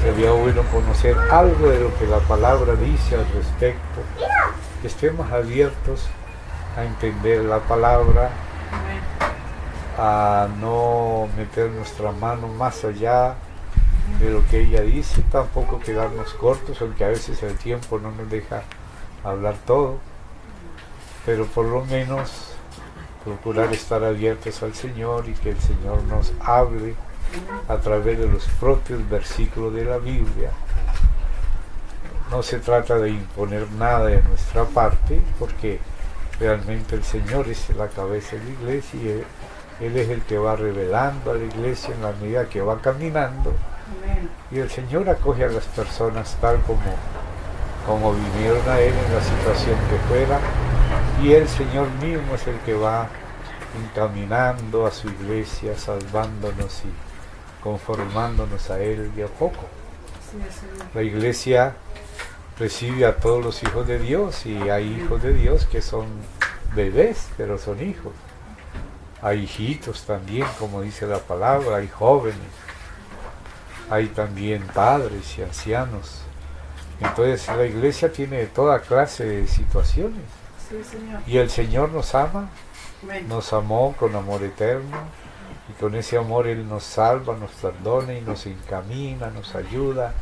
sería bueno conocer algo de lo que la palabra dice al respecto, que estemos abiertos a entender la palabra, a no meter nuestra mano más allá de lo que ella dice, tampoco quedarnos cortos, aunque a veces el tiempo no nos deja hablar todo, pero por lo menos procurar estar abiertos al Señor y que el Señor nos hable a través de los propios versículos de la Biblia. No se trata de imponer nada de nuestra parte, porque realmente el Señor es la cabeza de la iglesia y Él es el que va revelando a la iglesia en la medida que va caminando. Amén. Y el Señor acoge a las personas tal como vinieron a Él en la situación que fuera, y el Señor mismo es el que va encaminando a su iglesia, salvándonos y conformándonos a Él de a poco. Sí, la iglesia recibe a todos los hijos de Dios, y hay hijos de Dios que son bebés, pero son hijos. Hay hijitos también, como dice la palabra, hay jóvenes, hay también padres y ancianos. Entonces la iglesia tiene toda clase de situaciones. Sí, Señor. Y el Señor nos ama, nos amó con amor eterno, y con ese amor Él nos salva, nos perdona y nos encamina, nos ayuda.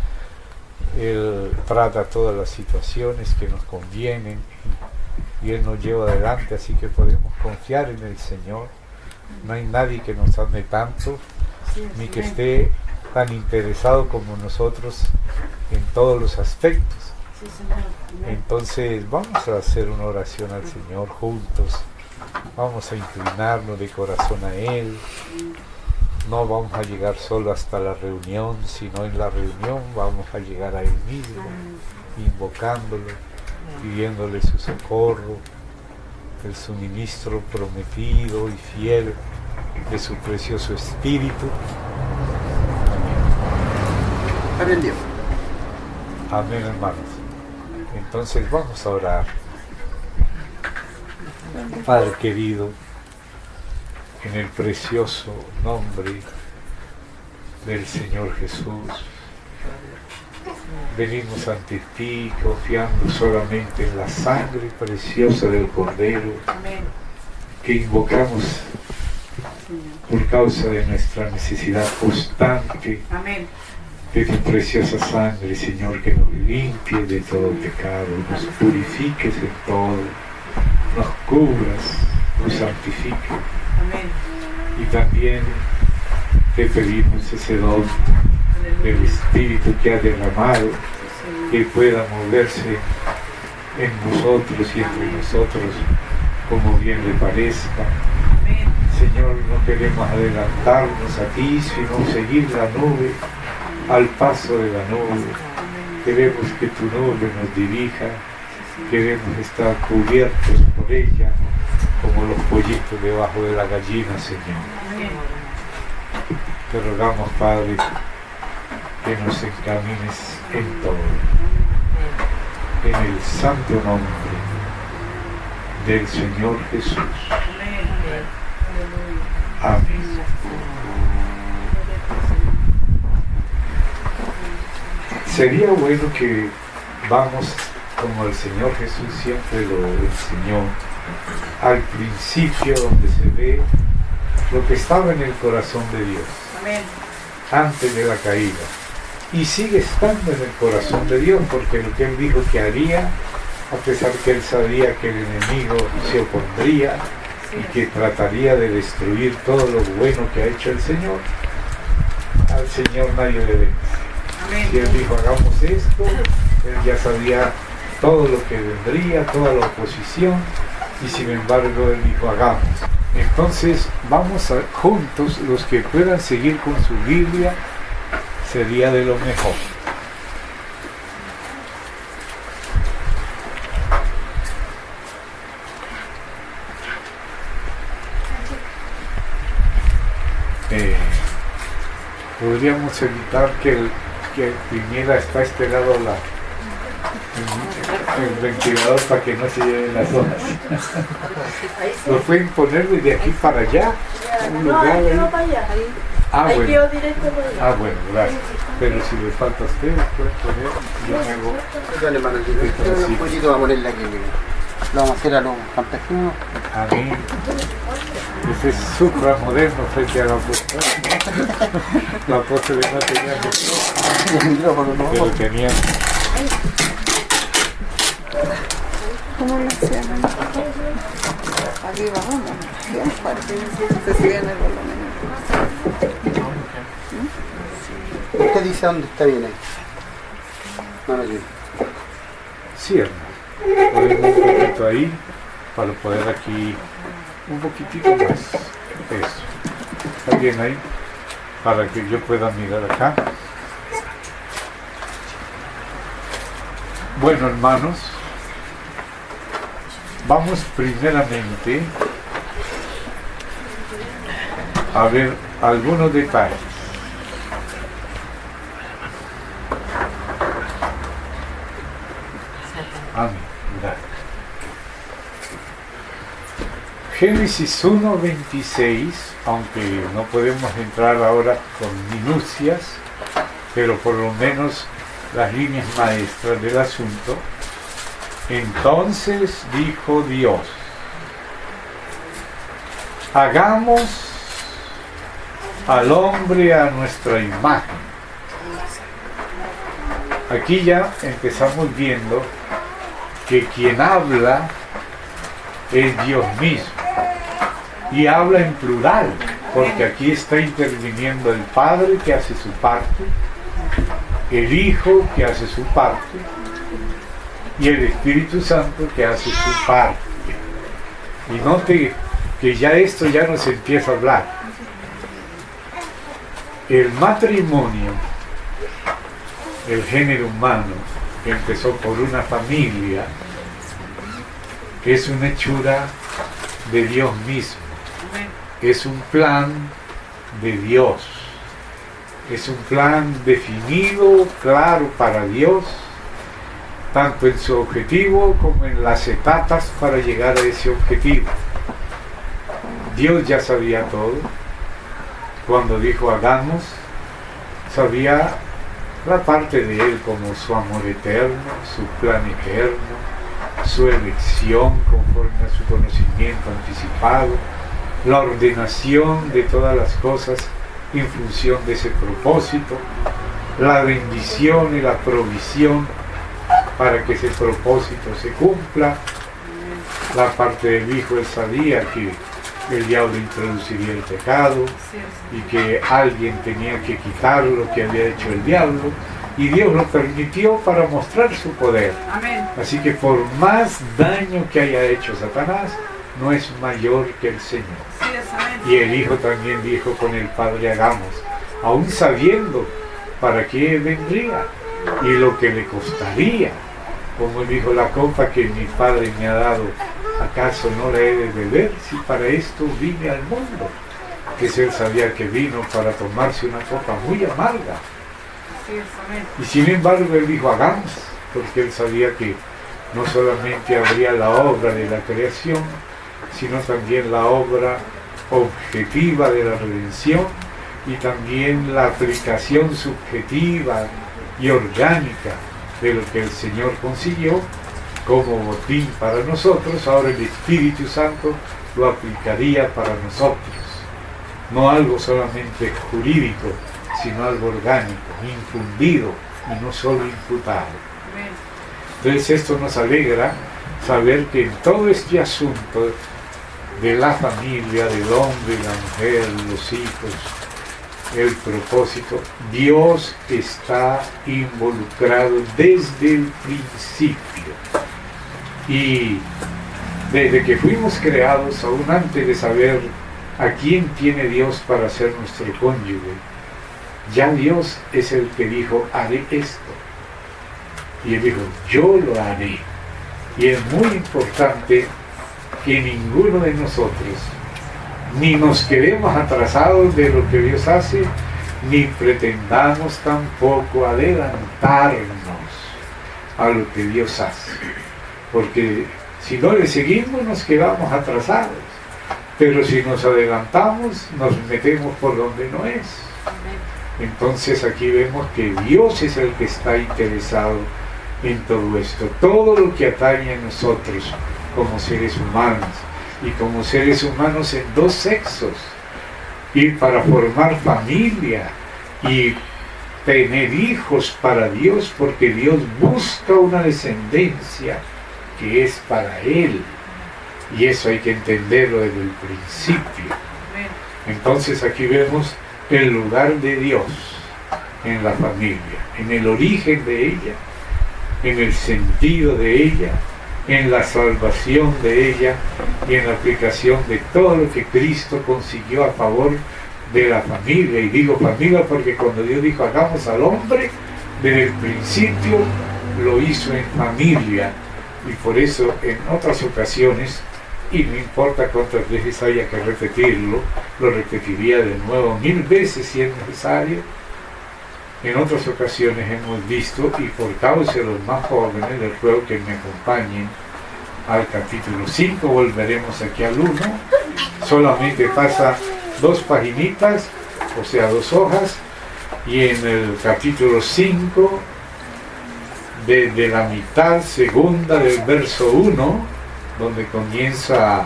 Él trata todas las situaciones que nos convienen y Él nos lleva adelante, así que podemos confiar en el Señor. No hay nadie que nos ame tanto, ni que esté tan interesado como nosotros en todos los aspectos. Entonces vamos a hacer una oración al Señor juntos, vamos a inclinarnos de corazón a Él. No vamos a llegar solo hasta la reunión, sino en la reunión vamos a llegar a Él mismo, invocándolo, pidiéndole su socorro, el suministro prometido y fiel de su precioso Espíritu. Amén. Dios. Amén, hermanos. Entonces vamos a orar. Padre querido, en el precioso nombre del Señor Jesús, venimos ante ti confiando solamente en la sangre preciosa del Cordero. Amén. Que invocamos por causa de nuestra necesidad constante. Amén. De tu preciosa sangre, Señor, que nos limpie de todo pecado, nos purifiques en todo, nos cubras, nos santifiques. Amén. Y también te pedimos ese don del Espíritu que ha derramado, que pueda moverse en nosotros y entre nosotros como bien le parezca. Amén. Señor, no queremos adelantarnos a ti, sino seguir la nube, al paso de la nube. Queremos que tu nube nos dirija, queremos estar cubiertos por ella, como los pollitos debajo de la gallina, Señor. Te rogamos, Padre, que nos encamines en todo. En el santo nombre del Señor Jesús. Amén. Sería bueno que vamos, como el Señor Jesús siempre lo enseñó, al principio donde se ve lo que estaba en el corazón de Dios. Amén. Antes de la caída, y sigue estando en el corazón de Dios, porque lo que Él dijo que haría, a pesar que Él sabía que el enemigo se opondría y que trataría de destruir todo lo bueno que ha hecho el Señor, al Señor nadie le vence. Si Él dijo hagamos esto, Él ya sabía todo lo que vendría, toda la oposición, y sin embargo Él dijo hagamos. Entonces vamos juntos, los que puedan seguir con su Biblia, sería de lo mejor. Podríamos evitar que viniera hasta este lado el ventilador para que no se lleven las hojas. Lo pueden poner desde aquí para allá. Un lugar ahí. Ahí bueno. quedó directo. Bueno, gracias. Pero si le falta a usted, puede poner, yo me hago... Dale, hermano, yo un poquito voy a ponerle aquí, mira. Lo vamos a hacer a los campesinos. A mí, ese es supra moderno frente a la apóstol. La apóstol no tenía micrófono, pero tenían... ¿Cómo lo hacían? Aquí vamos, bien fuerte. Se sigue en el volumen. Usted dice dónde está bien ahí. No lo quiero. Sí, hermano. Ponemos un poquito ahí para poder aquí un poquitito más. Eso. Está bien ahí para que yo pueda mirar acá. Bueno, hermanos, vamos primeramente a ver algunos detalles. Amén. Gracias. Génesis 1:26, aunque no podemos entrar ahora con minucias, pero por lo menos las líneas maestras del asunto. Entonces dijo Dios: hagamos al hombre a nuestra imagen. Aquí ya empezamos viendo que quien habla es Dios mismo, y habla en plural, porque aquí está interviniendo el Padre que hace su parte, el Hijo que hace su parte, y el Espíritu Santo que hace su parte. Y note que ya esto ya nos empieza a hablar. El matrimonio, el género humano, que empezó por una familia, es una hechura de Dios mismo, es un plan de Dios, es un plan definido, claro para Dios, tanto en su objetivo como en las etapas para llegar a ese objetivo. Dios ya sabía todo. Cuando dijo hagamos, sabía la parte de Él como su amor eterno, su plan eterno, su elección conforme a su conocimiento anticipado, la ordenación de todas las cosas en función de ese propósito, la bendición y la provisión para que ese propósito se cumpla. La parte del Hijo, Él sabía que el diablo introduciría el pecado y que alguien tenía que quitar lo que había hecho el diablo, y Dios lo permitió para mostrar su poder. Amén. Así que por más daño que haya hecho Satanás, no es mayor que el Señor. Y el Hijo también dijo con el Padre hagamos, aún sabiendo para qué vendría y lo que le costaría. Como él dijo, la copa que mi Padre me ha dado, ¿acaso no la he de beber si para esto vine al mundo? Que él sabía que vino para tomarse una copa muy amarga. Y sin embargo él dijo hagamos, porque él sabía que no solamente habría la obra de la creación, sino también la obra objetiva de la redención, y también la aplicación subjetiva y orgánica de lo que el Señor consiguió como botín para nosotros. Ahora el Espíritu Santo lo aplicaría para nosotros, no algo solamente jurídico, sino algo orgánico, infundido y no solo imputado. Entonces esto nos alegra saber que en todo este asunto de la familia, del hombre, la mujer, los hijos, el propósito, Dios está involucrado desde el principio. Y desde que fuimos creados, aún antes de saber a quién tiene Dios para ser nuestro cónyuge, ya Dios es el que dijo haré esto. Y él dijo yo lo haré. Y es muy importante que ninguno de nosotros ni nos quedemos atrasados de lo que Dios hace, ni pretendamos tampoco adelantarnos a lo que Dios hace, porque si no le seguimos nos quedamos atrasados. Pero si nos adelantamos, nos metemos por donde no es. Entonces aquí vemos que Dios es el que está interesado en todo esto. Todo lo que atañe a nosotros como seres humanos, y como seres humanos en dos sexos, y para formar familia y tener hijos para Dios, porque Dios busca una descendencia que es para Él, y eso hay que entenderlo desde el principio. Entonces aquí vemos el lugar de Dios en la familia, en el origen de ella, en el sentido de ella, en la salvación de ella y en la aplicación de todo lo que Cristo consiguió a favor de la familia. Y digo familia porque cuando Dios dijo hagamos al hombre, desde el principio lo hizo en familia, y por eso en otras ocasiones, y no importa cuántas veces haya que repetirlo, lo repetiría de nuevo 1000 veces si es necesario. En otras ocasiones hemos visto, y por causa de los más jóvenes les ruego que me acompañen al capítulo 5, volveremos aquí al 1, solamente pasa 2 paginitas, o sea 2 hojas, y en el capítulo 5, desde la mitad segunda del verso 1, donde comienza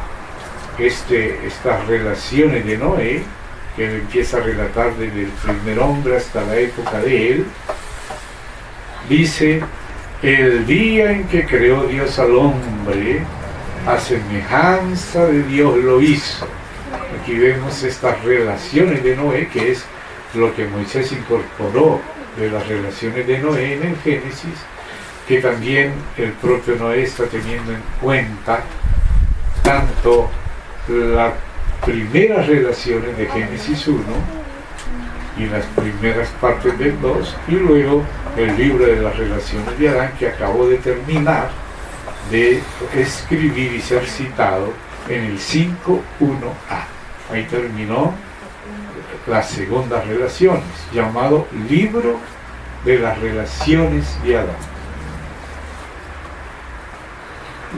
estas relaciones de Noé, que él empieza a relatar desde el primer hombre hasta la época de él, dice: el día en que creó Dios al hombre, a semejanza de Dios lo hizo. Aquí vemos estas relaciones de Noé, que es lo que Moisés incorporó de las relaciones de Noé en el Génesis, que también el propio Noé está teniendo en cuenta tanto las primeras relaciones de Génesis 1 y las primeras partes del 2, y luego el libro de las relaciones de Adán, que acabó de terminar de escribir y ser citado en el 5.1a. Ahí terminó las segundas relaciones, llamado libro de las relaciones de Adán.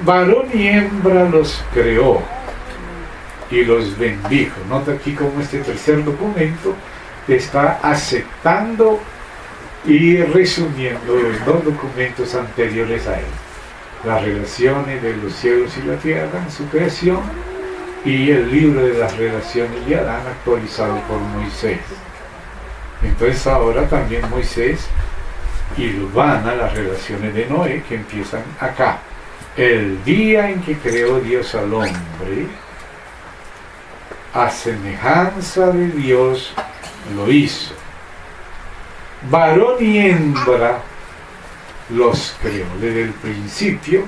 Varón y hembra los creó y los bendijo. Nota aquí cómo este tercer documento está aceptando y resumiendo los 2 documentos anteriores a él: las relaciones de los cielos y la tierra en su creación, y el libro de las relaciones de Adán actualizado por Moisés. Entonces ahora también Moisés ilvana las relaciones de Noé, que empiezan acá: el día en que creó Dios al hombre, a semejanza de Dios lo hizo. Varón y hembra los creó. Desde el principio,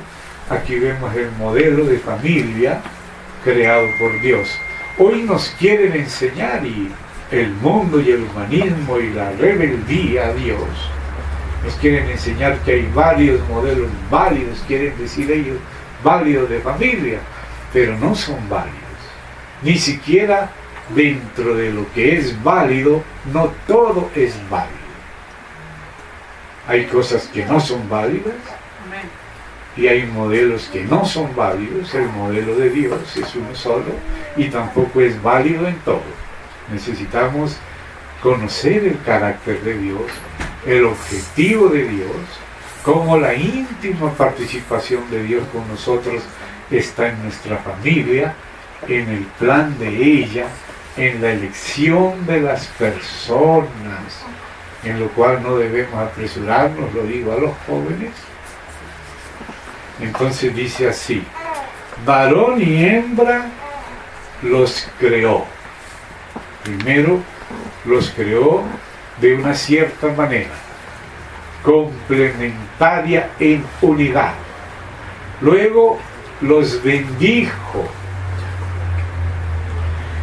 aquí vemos el modelo de familia creado por Dios. Hoy nos quieren enseñar, y el mundo y el humanismo y la rebeldía a Dios nos quieren enseñar que hay varios modelos válidos, quieren decir ellos, válidos de familia, pero no son válidos. Ni siquiera dentro de lo que es válido, no todo es válido. Hay cosas que no son válidas, y hay modelos que no son válidos. El modelo de Dios es uno solo, y tampoco es válido en todo. Necesitamos conocer el carácter de Dios, el objetivo de Dios, cómo la íntima participación de Dios con nosotros está en nuestra familia, en el plan de ella, en la elección de las personas, en lo cual no debemos apresurarnos, lo digo a los jóvenes. Entonces dice así: varón y hembra los creó. Primero los creó de una cierta manera, complementaria en unidad. Luego los bendijo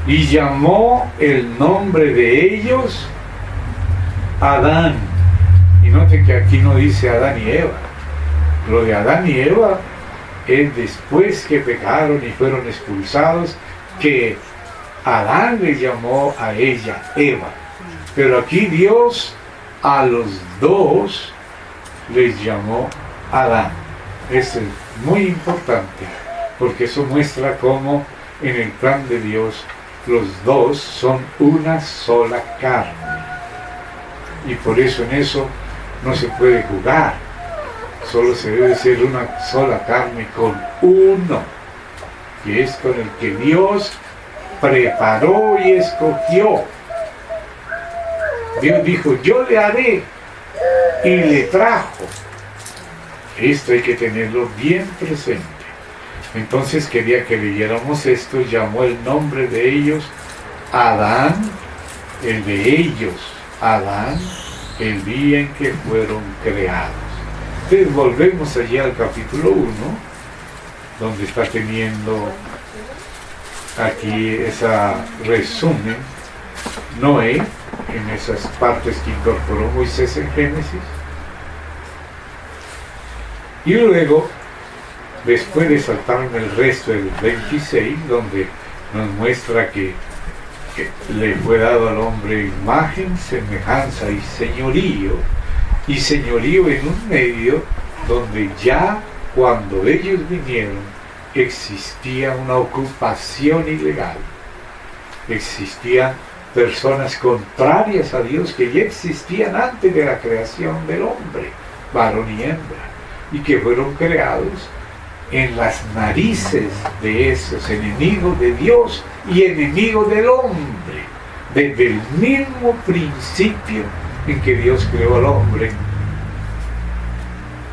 y llamó el nombre de ellos Adán. Y noten que aquí no dice Adán y Eva. Lo de Adán y Eva es después que pecaron y fueron expulsados, que Adán le llamó a ella Eva. Pero aquí Dios a los dos les llamó Adán. Esto es muy importante, porque eso muestra cómo en el plan de Dios, los dos son una sola carne. Y por eso en eso no se puede jugar. Solo se debe ser una sola carne con uno, que es con el que Dios preparó y escogió. Dios dijo, yo le haré, y le trajo. Esto hay que tenerlo bien presente. Entonces quería que leyéramos esto. Llamó el nombre de ellos Adán, el de ellos Adán, el día en que fueron creados. Entonces volvemos allí al capítulo 1, donde está teniendo aquí ese resumen Noé, en esas partes que incorporó Moisés en Génesis. Y luego, después de saltarme el resto del 26, donde nos muestra que le fue dado al hombre imagen, semejanza y señorío en un medio donde ya cuando ellos vinieron existía una ocupación ilegal, existían personas contrarias a Dios que ya existían antes de la creación del hombre, varón y hembra, y que fueron creados en las narices de esos enemigos de Dios y enemigos del hombre, desde el mismo principio en que Dios creó al hombre.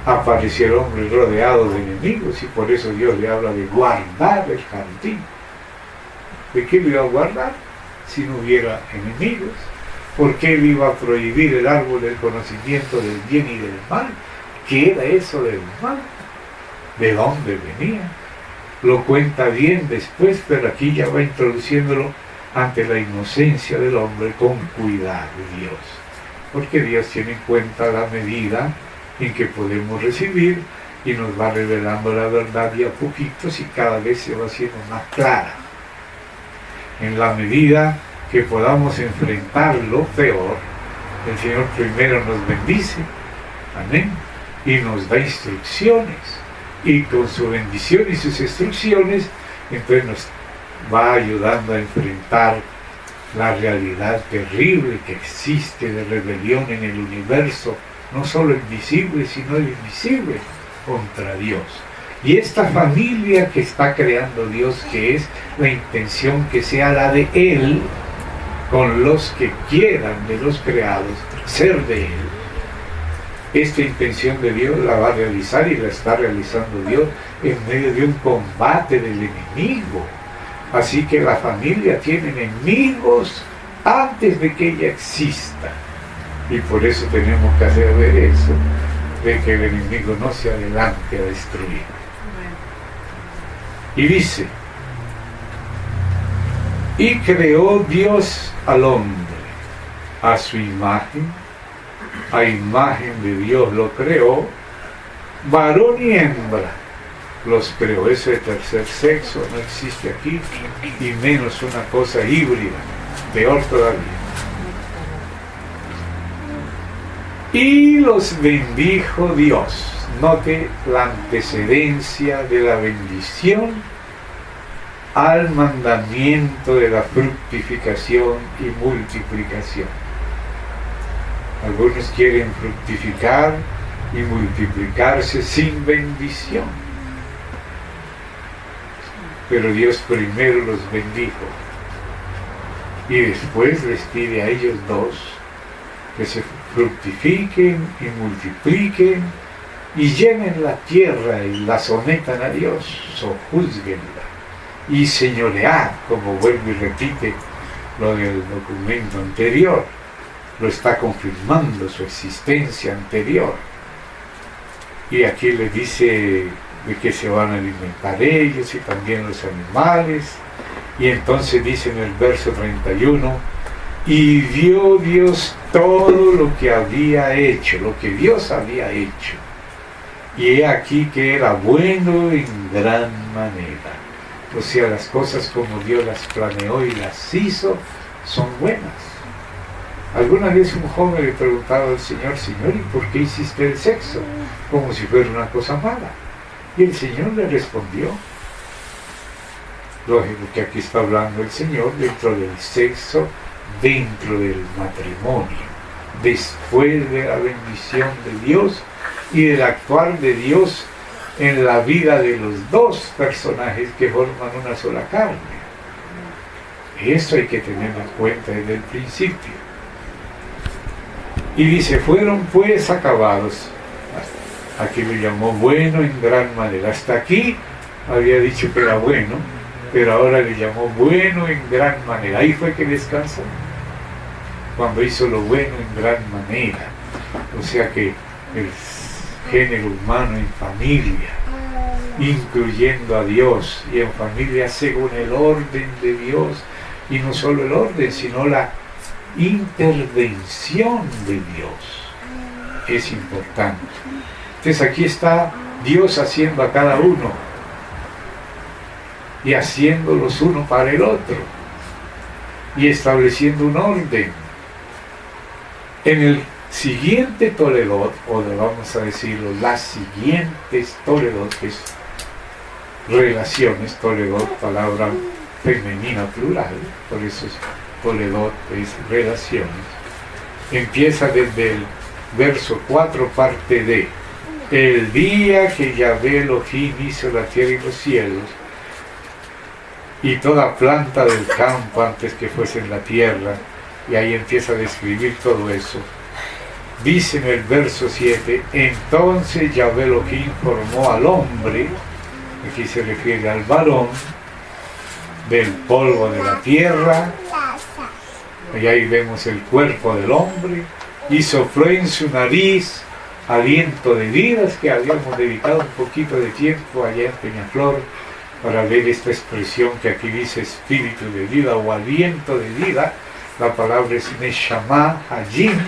Apareció el hombre rodeado de enemigos, y por eso Dios le habla de guardar el jardín. ¿De qué lo iba a guardar si no hubiera enemigos? ¿Por qué él iba a prohibir el árbol del conocimiento del bien y del mal? ¿Qué era eso del mal? ¿De dónde venía? Lo cuenta bien después, pero aquí ya va introduciéndolo ante la inocencia del hombre con cuidado de Dios. Porque Dios tiene en cuenta la medida en que podemos recibir y nos va revelando la verdad de a poquitos y cada vez se va haciendo más clara. En la medida que podamos enfrentar lo peor, el Señor primero nos bendice, amén, y nos da instrucciones, y con su bendición y sus instrucciones, entonces nos va ayudando a enfrentar la realidad terrible que existe de rebelión en el universo, no solo invisible, sino invisible, contra Dios. Y esta familia que está creando Dios, que es la intención que sea la de Él, con los que quieran de los creados ser de Él, esta intención de Dios la va a realizar y la está realizando Dios en medio de un combate del enemigo. Así que la familia tiene enemigos antes de que ella exista. Y por eso tenemos que hacer ver eso, de que el enemigo no se adelante a destruir. Y dice, y creó Dios al hombre a su imagen, a imagen de Dios lo creó, varón y hembra los creó. Ese tercer sexo no existe aquí, y menos una cosa híbrida, peor todavía. Y los bendijo Dios. Note la antecedencia de la bendición al mandamiento de la fructificación y multiplicación. Algunos quieren fructificar y multiplicarse sin bendición, pero Dios primero los bendijo y después les pide a ellos dos que se fructifiquen y multipliquen y llenen la tierra y la sometan a Dios, sojúzguenla y señoread, como vuelve y repite lo del documento anterior, lo está confirmando su existencia anterior. Y aquí le dice de que se van a alimentar ellos y también los animales. Y entonces dice en el verso 31, y vio Dios todo lo que había hecho, lo que Dios había hecho. Y he aquí que era bueno en gran manera. O sea, las cosas como Dios las planeó y las hizo, son buenas. Alguna vez un joven le preguntaba al Señor, Señor, ¿y por qué hiciste el sexo? Como si fuera una cosa mala. Y el Señor le respondió, Lógico que aquí está hablando el Señor dentro del sexo, dentro del matrimonio, después de la bendición de Dios y del actuar de Dios en la vida de los dos personajes que forman una sola carne. Eso hay que tenerlo en cuenta desde el principio. Y dice, fueron pues acabados. Aquí lo llamó bueno en gran manera. Hasta aquí había dicho que era bueno, pero ahora le llamó bueno en gran manera. Ahí fue que descansó, cuando hizo lo bueno en gran manera. O sea que el género humano en familia, incluyendo a Dios, y en familia según el orden de Dios, y no solo el orden, sino la intervención de Dios, es importante. Entonces aquí está Dios haciendo a cada uno y haciéndolos uno para el otro y estableciendo un orden. En el siguiente Toledot, o vamos a decirlo, las siguientes Toledot, que es relaciones, Toledot, palabra femenina plural, por eso es Toledot, es relaciones, empieza desde el verso 4, parte D. El día que Yahvé Elohim hizo la tierra y los cielos, y toda planta del campo antes que fuese en la tierra, y ahí empieza a describir todo eso. Dice en el verso 7, entonces Yahvé Elohim formó al hombre, aquí se refiere al varón, del polvo de la tierra, y ahí vemos el cuerpo del hombre, y sopló en su nariz aliento de vidas, que habíamos dedicado un poquito de tiempo allá en Peñaflor para ver esta expresión que aquí dice espíritu de vida o aliento de vida. La palabra es Neshama Hayim,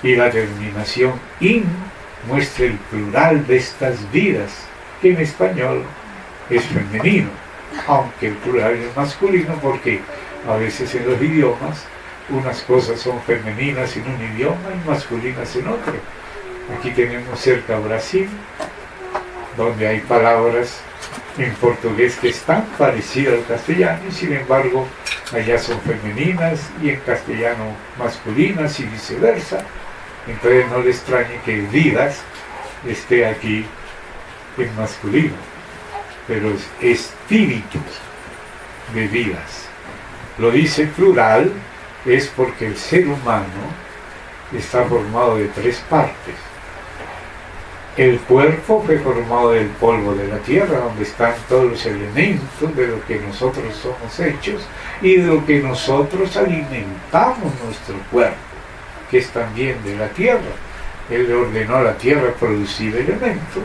y la terminación in muestra el plural de estas vidas, que en español es femenino, aunque el plural es masculino, porque a veces en los idiomas unas cosas son femeninas en un idioma y masculinas en otro. Aquí tenemos cerca Brasil, donde hay palabras en portugués que están parecidas al castellano, y sin embargo allá son femeninas y en castellano masculinas y viceversa. Entonces no le extrañe que vidas esté aquí en masculino, pero es espíritus de vidas. Lo dice plural es porque el ser humano está formado de tres partes. El cuerpo fue formado del polvo de la tierra, donde están todos los elementos de lo que nosotros somos hechos y de lo que nosotros alimentamos nuestro cuerpo, que es también de la tierra. Él le ordenó a la tierra producir elementos,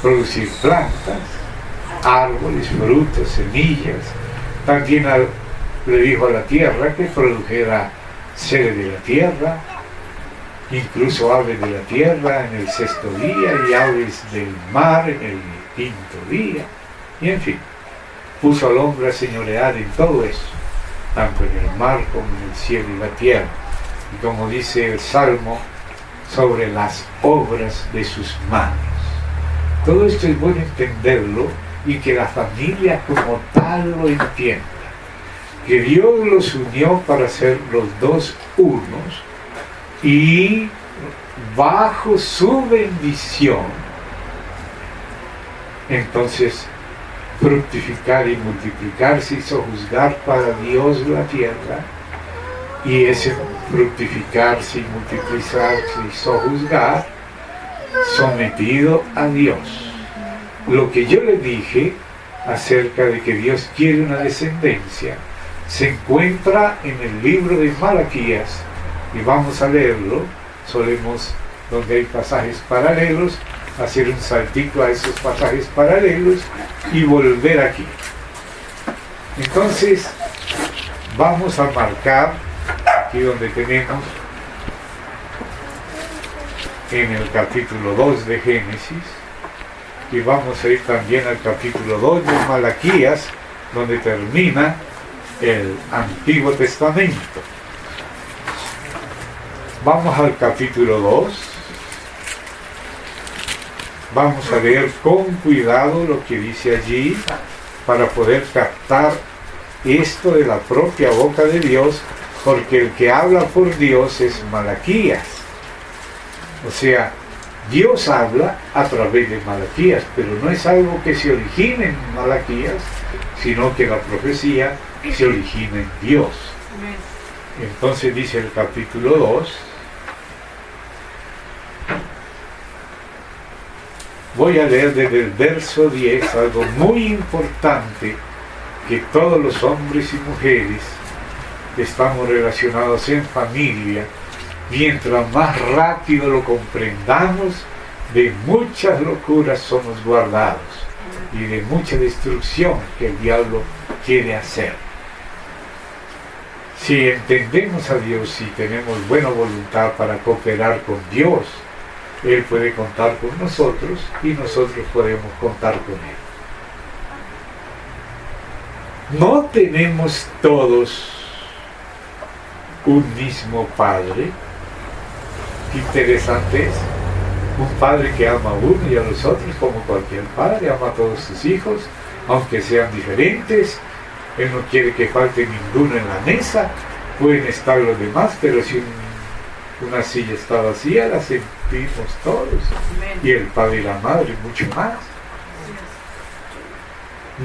producir plantas, árboles, frutos, semillas. También le dijo a la tierra que produjera seres de la tierra, incluso aves de la tierra en el sexto día y aves del mar en el quinto día, y en fin, puso al hombre a señorear en todo eso, tanto en el mar como en el cielo y la tierra, y como dice el Salmo, sobre las obras de sus manos. Todo esto es bueno entenderlo y que la familia como tal lo entienda, que Dios los unió para ser los dos unos, y bajo su bendición entonces fructificar y multiplicarse y sojuzgar para Dios la tierra, y ese fructificarse y multiplicarse y sojuzgar sometido a Dios. Lo que yo le dije acerca de que Dios quiere una descendencia se encuentra en el libro de Malaquías, y vamos a leerlo. Solemos, donde hay pasajes paralelos, hacer un saltito a esos pasajes paralelos y volver aquí. Entonces vamos a marcar aquí donde tenemos en el capítulo 2 de Génesis, y vamos a ir también al capítulo 2 de Malaquías, donde termina el Antiguo Testamento. Vamos al capítulo 2, vamos a leer con cuidado lo que dice allí, para poder captar esto de la propia boca de Dios, porque el que habla por Dios es Malaquías. O sea, Dios habla a través de Malaquías, pero no es algo que se origine en Malaquías, sino que la profecía se origina en Dios. Entonces dice el capítulo 2, voy a leer desde el verso 10 algo muy importante, que todos los hombres y mujeres estamos relacionados en familia. Mientras más rápido lo comprendamos, de muchas locuras somos guardados y de mucha destrucción que el diablo quiere hacer. Si entendemos a Dios y tenemos buena voluntad para cooperar con Dios, Él puede contar con nosotros y nosotros podemos contar con Él. No tenemos todos un mismo Padre. Qué interesante es. Un padre que ama a uno y a los otros, como cualquier padre, ama a todos sus hijos, aunque sean diferentes. Él no quiere que falte ninguno en la mesa. Pueden estar los demás, pero si una silla está vacía, la sentimos todos. Y el padre y la madre mucho más.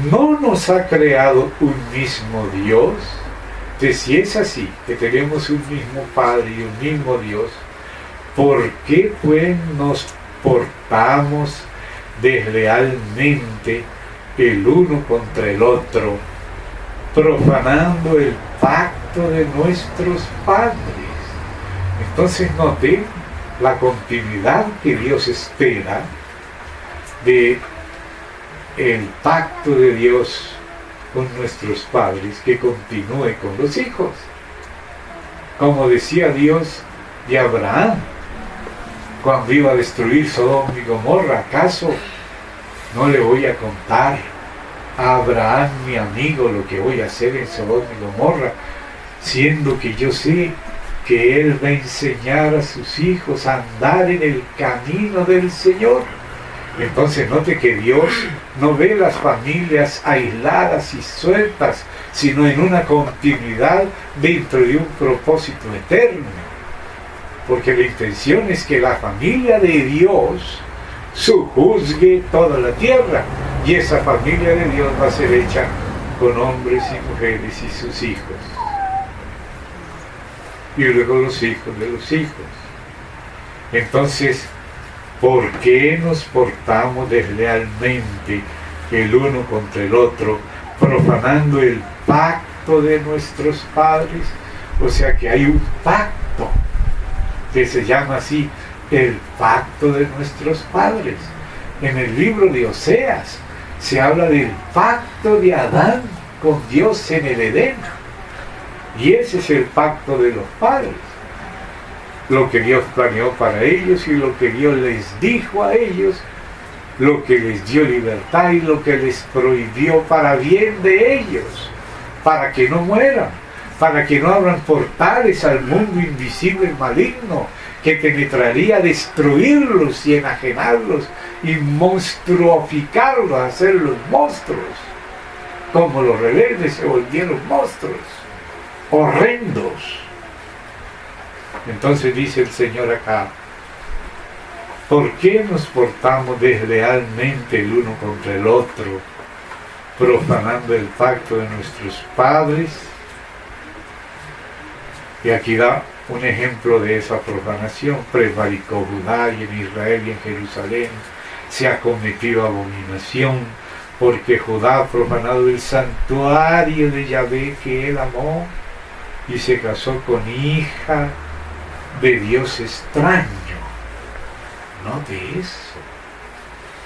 No nos ha creado un mismo Dios. Entonces, si es así, que tenemos un mismo Padre y un mismo Dios, ¿por qué pues nos portamos deslealmente el uno contra el otro, profanando el pacto de nuestros padres? Entonces noten la continuidad que Dios espera de el pacto de Dios con nuestros padres, que continúe con los hijos. Como decía Dios de Abraham cuando iba a destruir Sodoma y Gomorra: ¿acaso no le voy a contar a Abraham, mi amigo, lo que voy a hacer en Sodoma y Gomorra, siendo que yo sé que Él va a enseñar a sus hijos a andar en el camino del Señor? Entonces note que Dios no ve las familias aisladas y sueltas, sino en una continuidad dentro de un propósito eterno. Porque la intención es que la familia de Dios sojuzgue toda la tierra, y esa familia de Dios va a ser hecha con hombres y mujeres y sus hijos, y luego los hijos de los hijos. Entonces, ¿por qué nos portamos deslealmente el uno contra el otro, profanando el pacto de nuestros padres? O sea que hay un pacto que se llama así, el pacto de nuestros padres. En el libro de Oseas se habla del pacto de Adán con Dios en el Edén, y ese es el pacto de los padres, lo que Dios planeó para ellos y lo que Dios les dijo a ellos, lo que les dio libertad y lo que les prohibió para bien de ellos, para que no mueran, para que no abran portales al mundo invisible y maligno, que penetraría a destruirlos y enajenarlos y monstruoficarlos, hacerlos monstruos, como los rebeldes se volvieron monstruos, horrendos. Entonces dice el Señor acá: ¿por qué nos portamos deslealmente el uno contra el otro, profanando el pacto de nuestros padres? Y aquí da un ejemplo de esa profanación. Prevaricó Judá, y en Israel y en Jerusalén se ha cometido abominación, porque Judá ha profanado el santuario de Yahvé que él amó, y se casó con hija de Dios extraño. Note eso,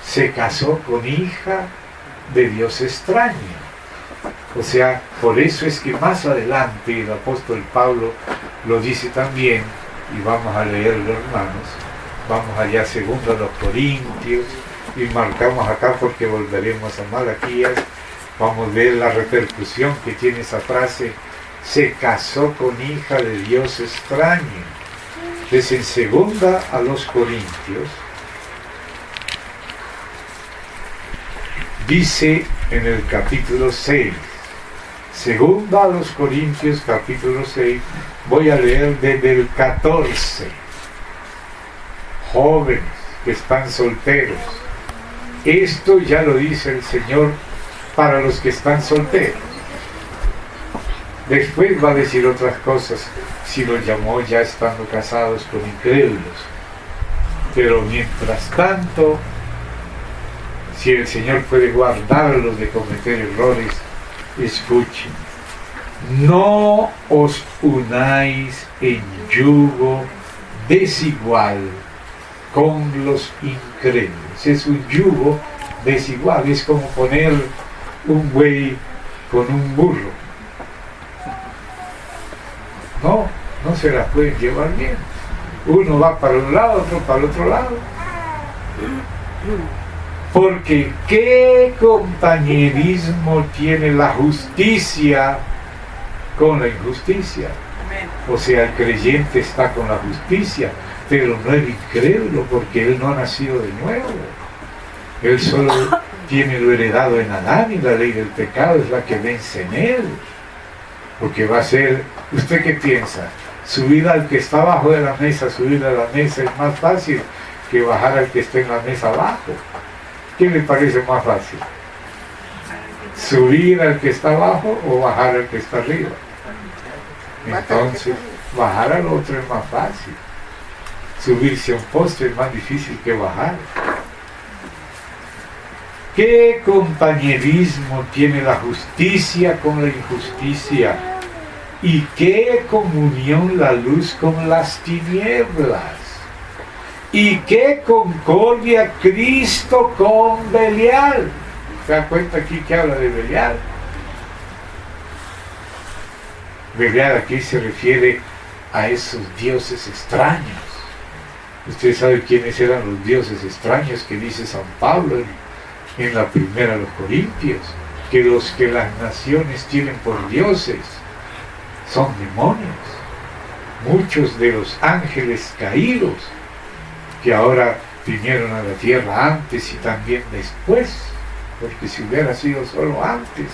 se casó con hija de Dios extraño. O sea, por eso es que más adelante el apóstol Pablo lo dice también, y vamos a leerlo, hermanos. Vamos allá a 2 Corintios, y marcamos acá porque volveremos a Malaquías. Vamos a ver la repercusión que tiene esa frase: se casó con hija de Dios extraño. Entonces, en 2 Corintios dice en el capítulo 6. Segunda a los Corintios, capítulo 6, voy a leer desde el 14. Jóvenes que están solteros, esto ya lo dice el Señor para los que están solteros. Después va a decir otras cosas, si los llamó ya estando casados con incrédulos. Pero mientras tanto, si el Señor puede guardarlos de cometer errores, escuchen, no os unáis en yugo desigual con los incrédulos. Es un yugo desigual, es como poner un buey con un burro. No se las pueden llevar bien. Uno va para un lado, otro para el otro lado. Porque ¿qué compañerismo tiene la justicia con la injusticia? O sea, el creyente está con la justicia, pero no el incrédulo, porque él no ha nacido de nuevo. Él solo tiene lo heredado en Adán, y la ley del pecado es la que vence en él. Porque va a ser, ¿usted qué piensa? Subir al que está abajo de la mesa, subir a la mesa es más fácil que bajar al que está en la mesa abajo. ¿Qué le parece más fácil? ¿Subir al que está abajo o bajar al que está arriba? Entonces, bajar al otro es más fácil. Subirse a un poste es más difícil que bajar. ¿Qué compañerismo tiene la justicia con la injusticia? ¿Y qué comunión la luz con las tinieblas? ¿Y qué concordia Cristo con Belial? ¿Se da cuenta aquí que habla de Belial? Belial aquí se refiere a esos dioses extraños. Usted sabe quiénes eran los dioses extraños que dice San Pablo en la primera de los Corintios, que los que las naciones tienen por dioses son demonios. Muchos de los ángeles caídos que ahora vinieron a la tierra antes y también después, porque si hubiera sido solo antes,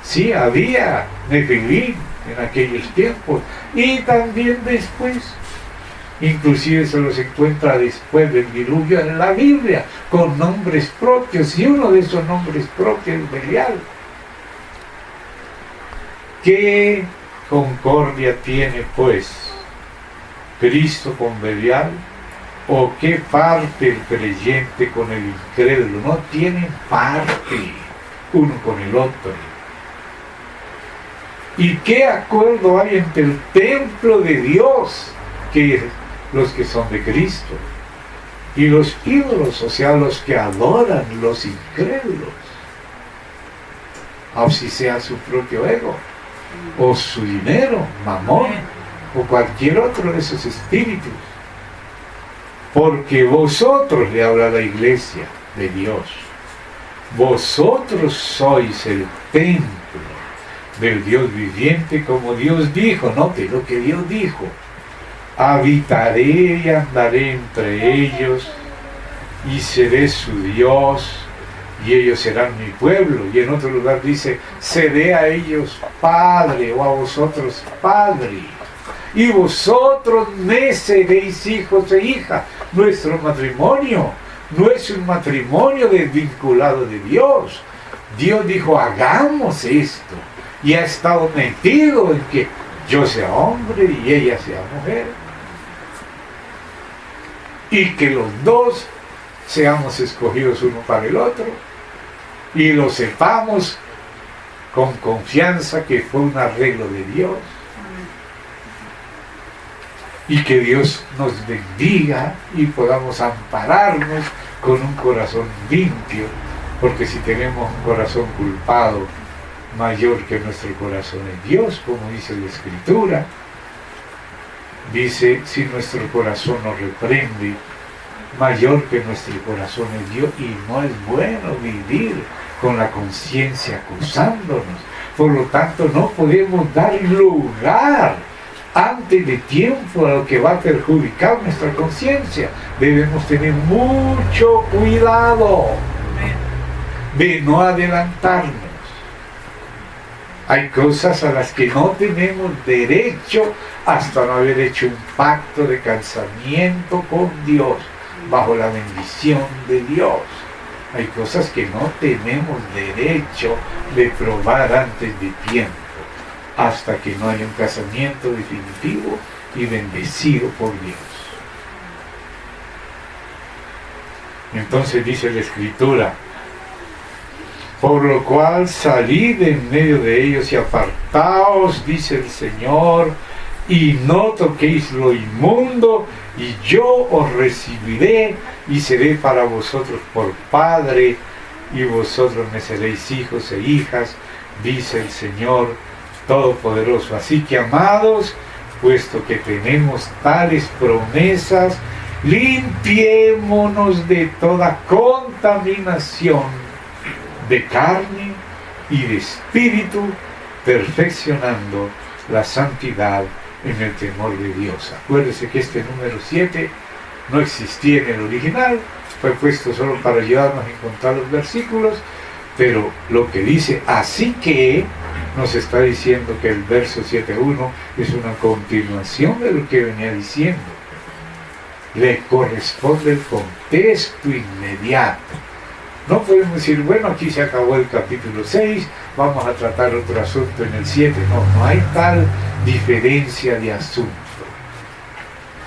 sí había Nefilim en aquellos tiempos y también después. Inclusive se los encuentra después del diluvio en la Biblia, con nombres propios, y uno de esos nombres propios es Belial. ¿Qué concordia tiene pues Cristo con Belial? ¿O qué parte el creyente con el incrédulo? No tienen parte uno con el otro. ¿Y qué acuerdo hay entre el templo de Dios, que es los que son de Cristo, y los ídolos, o sea, los que adoran los incrédulos? O si sea su propio ego, o su dinero, mamón, o cualquier otro de esos espíritus. Porque vosotros, le habla la iglesia de Dios, vosotros sois el templo del Dios viviente, como Dios dijo. Note lo que Dios dijo: habitaré y andaré entre ellos, y seré su Dios, y ellos serán mi pueblo. Y en otro lugar dice: seré a ellos padre, o a vosotros padre, y vosotros me seréis hijos e hijas. Nuestro matrimonio no es un matrimonio desvinculado de Dios. Dios dijo: hagamos esto, y ha estado metido en que yo sea hombre y ella sea mujer, y que los dos seamos escogidos uno para el otro, y lo sepamos con confianza que fue un arreglo de Dios. Y que Dios nos bendiga y podamos ampararnos con un corazón limpio, porque si tenemos un corazón culpado, mayor que nuestro corazón es Dios, como dice la Escritura. Dice: si nuestro corazón nos reprende, mayor que nuestro corazón es Dios. Y no es bueno vivir con la conciencia acusándonos. Por lo tanto, no podemos dar lugar antes de tiempo a lo que va a perjudicar nuestra conciencia. Debemos tener mucho cuidado. de no adelantarnos. Hay cosas a las que no tenemos derecho hasta no haber hecho un pacto de casamiento con Dios, bajo la bendición de Dios. Hay cosas que no tenemos derecho de probar antes de tiempo, hasta que no haya un casamiento definitivo y bendecido por Dios. Entonces dice la Escritura: por lo cual salid en medio de ellos y apartaos, dice el Señor, y no toquéis lo inmundo, y yo os recibiré y seré para vosotros por Padre, y vosotros me seréis hijos e hijas, dice el Señor Todopoderoso. Así que, amados, puesto que tenemos tales promesas, limpiémonos de toda contaminación de carne y de espíritu, perfeccionando la santidad en el temor de Dios. Acuérdese que este número 7 no existía en el original, fue puesto solo para ayudarnos a encontrar los versículos, pero lo que dice así que nos está diciendo que el verso 7.1 es una continuación de lo que venía diciendo. Le corresponde el contexto inmediato. No podemos decir, bueno, aquí se acabó el capítulo 6, vamos a tratar otro asunto en el 7. No hay tal diferencia de asunto.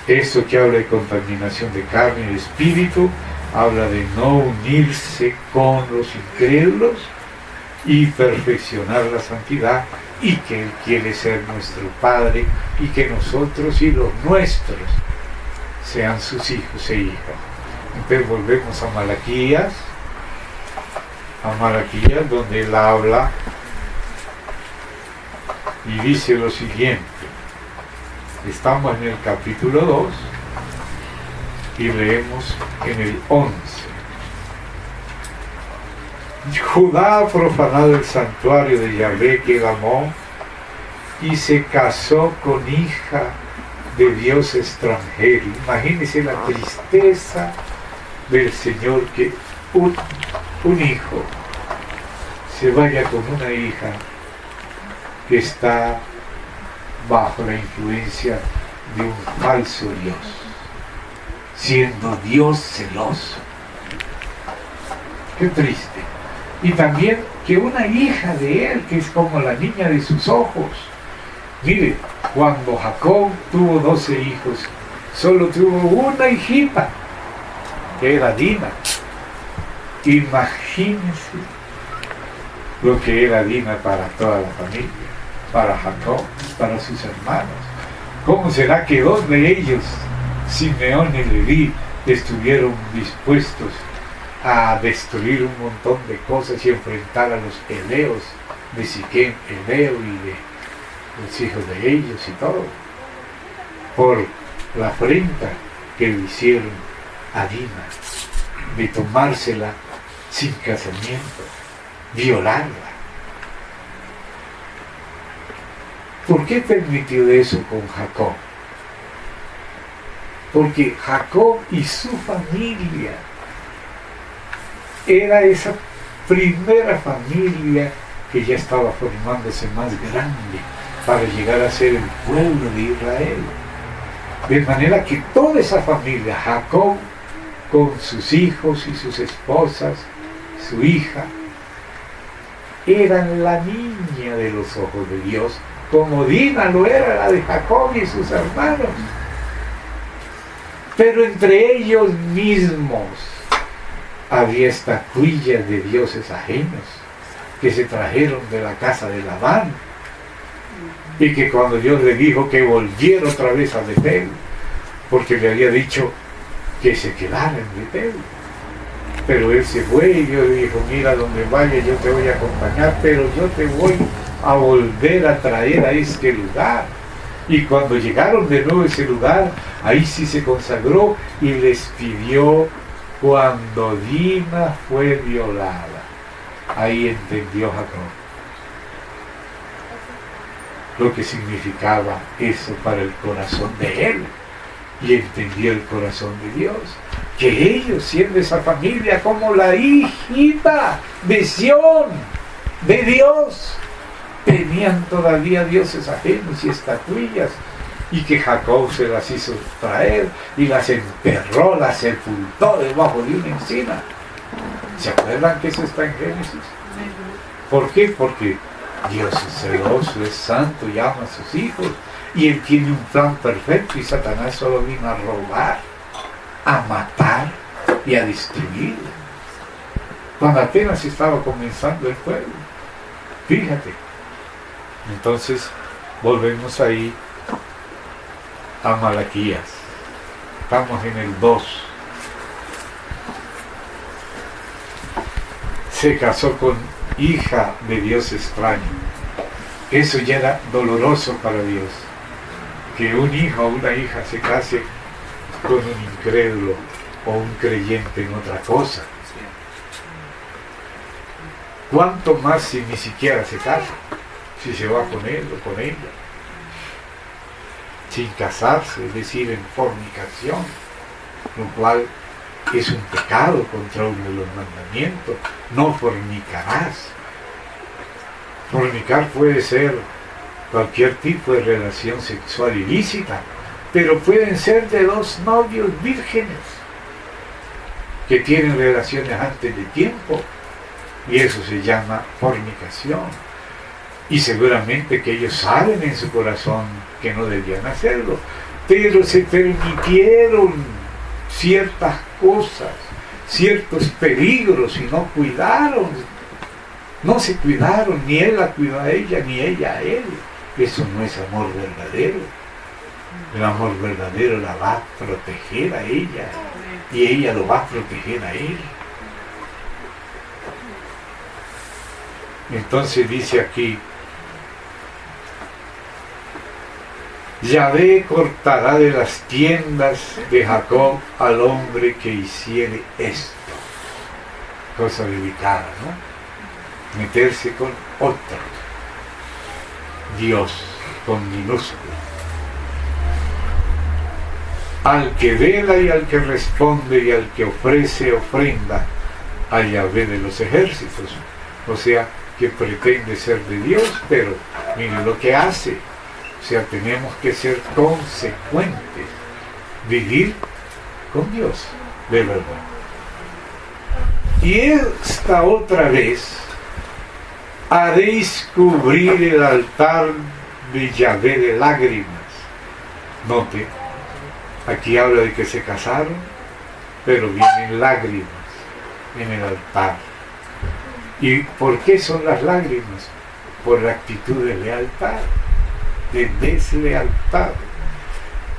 Esto que habla de contaminación de carne y de espíritu, habla de no unirse con los incrédulos y perfeccionar la santidad, y que Él quiere ser nuestro Padre, y que nosotros y los nuestros sean sus hijos e hijas. Entonces volvemos a Malaquías, donde Él habla y dice lo siguiente. Estamos en el capítulo 2 y leemos en el 11. Judá ha profanado el santuario de Yahvé que él amó y se casó con hija de Dios extranjero. Imagínense la tristeza del Señor, que un hijo se vaya con una hija que está bajo la influencia de un falso Dios, siendo Dios celoso. Qué triste. Y también que una hija de él, que es como la niña de sus ojos. Mire, cuando Jacob tuvo 12 hijos, solo tuvo una hijita, que era Dina. Imagínense lo que era Dina para toda la familia, para Jacob, para sus hermanos. ¿Cómo será que 2 de ellos, Simeón y Leví, estuvieron dispuestos a destruir un montón de cosas y enfrentar a los eleos de Siquem, Eleo y de los hijos de ellos y todo, por la afrenta que le hicieron a Dina, de tomársela sin casamiento, violarla? ¿Por qué permitió eso con Jacob? Porque Jacob y su familia era esa primera familia que ya estaba formándose más grande para llegar a ser el pueblo de Israel. De manera que toda esa familia, Jacob con sus hijos y sus esposas, su hija, eran la niña de los ojos de Dios, como Dina lo era la de Jacob y sus hermanos. Pero entre ellos mismos había estatuillas de dioses ajenos que se trajeron de la casa de Labán, y que cuando Dios le dijo que volviera otra vez a Betel, porque le había dicho que se quedara en Betel, pero él se fue, y Dios le dijo: mira, donde vaya yo te voy a acompañar, pero yo te voy a volver a traer a este lugar. Y cuando llegaron de nuevo a ese lugar, ahí sí se consagró y les pidió. Cuando Dina fue violada, ahí entendió Jacob lo que significaba eso para el corazón de él, y entendió el corazón de Dios, que ellos, siendo esa familia como la hijita de Sión, de Dios, tenían todavía dioses ajenos y estatuillas, y que Jacob se las hizo traer y las enterró, las sepultó debajo de una encina. ¿Se acuerdan que eso está en Génesis? ¿Por qué? Porque Dios es celoso, es santo y ama a sus hijos, y Él tiene un plan perfecto, y Satanás solo vino a robar, a matar y a destruir, cuando apenas estaba comenzando el pueblo. Fíjate. Entonces volvemos ahí a Malaquías. Estamos en el 2. Se casó con hija de Dios extraño. Eso ya era doloroso para Dios, que un hijo o una hija se case con un incrédulo o un creyente en otra cosa. ¿Cuánto más si ni siquiera se casa? Si se va con él o con ella, sin casarse, es decir, en fornicación, lo cual es un pecado contra uno de los mandamientos. No fornicarás. Fornicar puede ser cualquier tipo de relación sexual ilícita, pero pueden ser de dos novios vírgenes que tienen relaciones antes de tiempo, y eso se llama fornicación. Y seguramente que ellos saben en su corazón que no debían hacerlo, pero se permitieron ciertas cosas, ciertos peligros, y no cuidaron, no se cuidaron, ni él la cuidó a ella, ni ella a él. Eso no es amor verdadero. El amor verdadero la va a proteger a ella, y ella lo va a proteger a él. Entonces dice aquí: Yahvé cortará de las tiendas de Jacob al hombre que hiciere esto. Cosa delicada, ¿no? Meterse con otro Dios, con minúscula. Al que vela y al que responde y al que ofrece ofrenda a Yahvé de los ejércitos. O sea, que pretende ser de Dios, pero miren lo que hace. O sea, tenemos que ser consecuentes, vivir con Dios, de verdad. Y esta otra vez, haréis cubrir el altar de Yahvé de lágrimas. Note, aquí habla de que se casaron, pero vienen lágrimas en el altar. ¿Y por qué son las lágrimas? Por la actitud de lealtad, de deslealtad.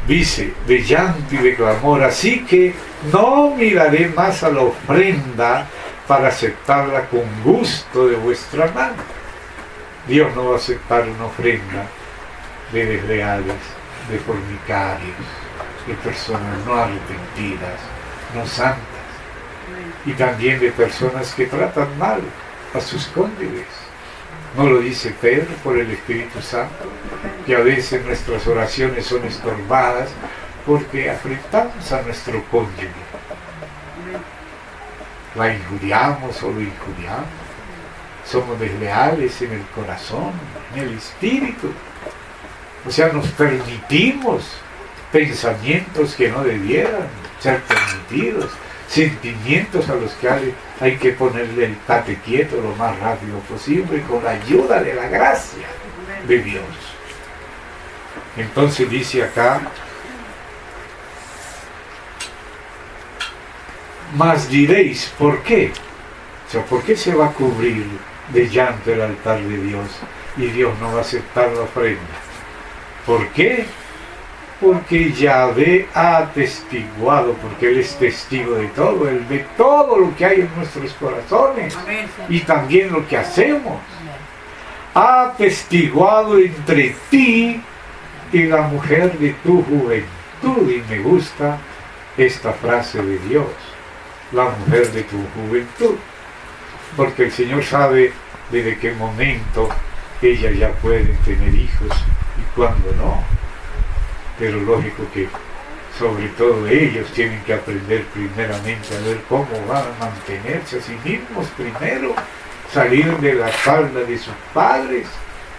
Dice, de llanto y de clamor: así que no miraré más a la ofrenda para aceptarla con gusto de vuestra mano. Dios no va a aceptar una ofrenda de desleales, de fornicarios, de personas no arrepentidas, no santas, y también de personas que tratan mal a sus cónyuges. ¿No lo dice Pedro por el Espíritu Santo? Que a veces nuestras oraciones son estorbadas porque afrentamos a nuestro cónyuge. La injuriamos o lo injuriamos. Somos desleales en el corazón, en el espíritu. O sea, nos permitimos pensamientos que no debieran ser permitidos, sentimientos a los que hay que ponerle el tate quieto lo más rápido posible con la ayuda de la gracia de Dios. Entonces dice acá: mas diréis, ¿por qué? O sea, ¿por qué se va a cubrir de llanto el altar de Dios y Dios no va a aceptar la ofrenda? ¿Por qué? Porque Yahvé ha atestiguado, porque Él es testigo de todo, Él ve todo lo que hay en nuestros corazones y también lo que hacemos. Ha atestiguado entre ti y la mujer de tu juventud. Y me gusta esta frase de Dios: la mujer de tu juventud, porque el Señor sabe desde qué momento ellas ya pueden tener hijos y cuándo no. Pero lógico que sobre todo ellos tienen que aprender primeramente a ver cómo van a mantenerse a sí mismos primero, salir de la falda de sus padres,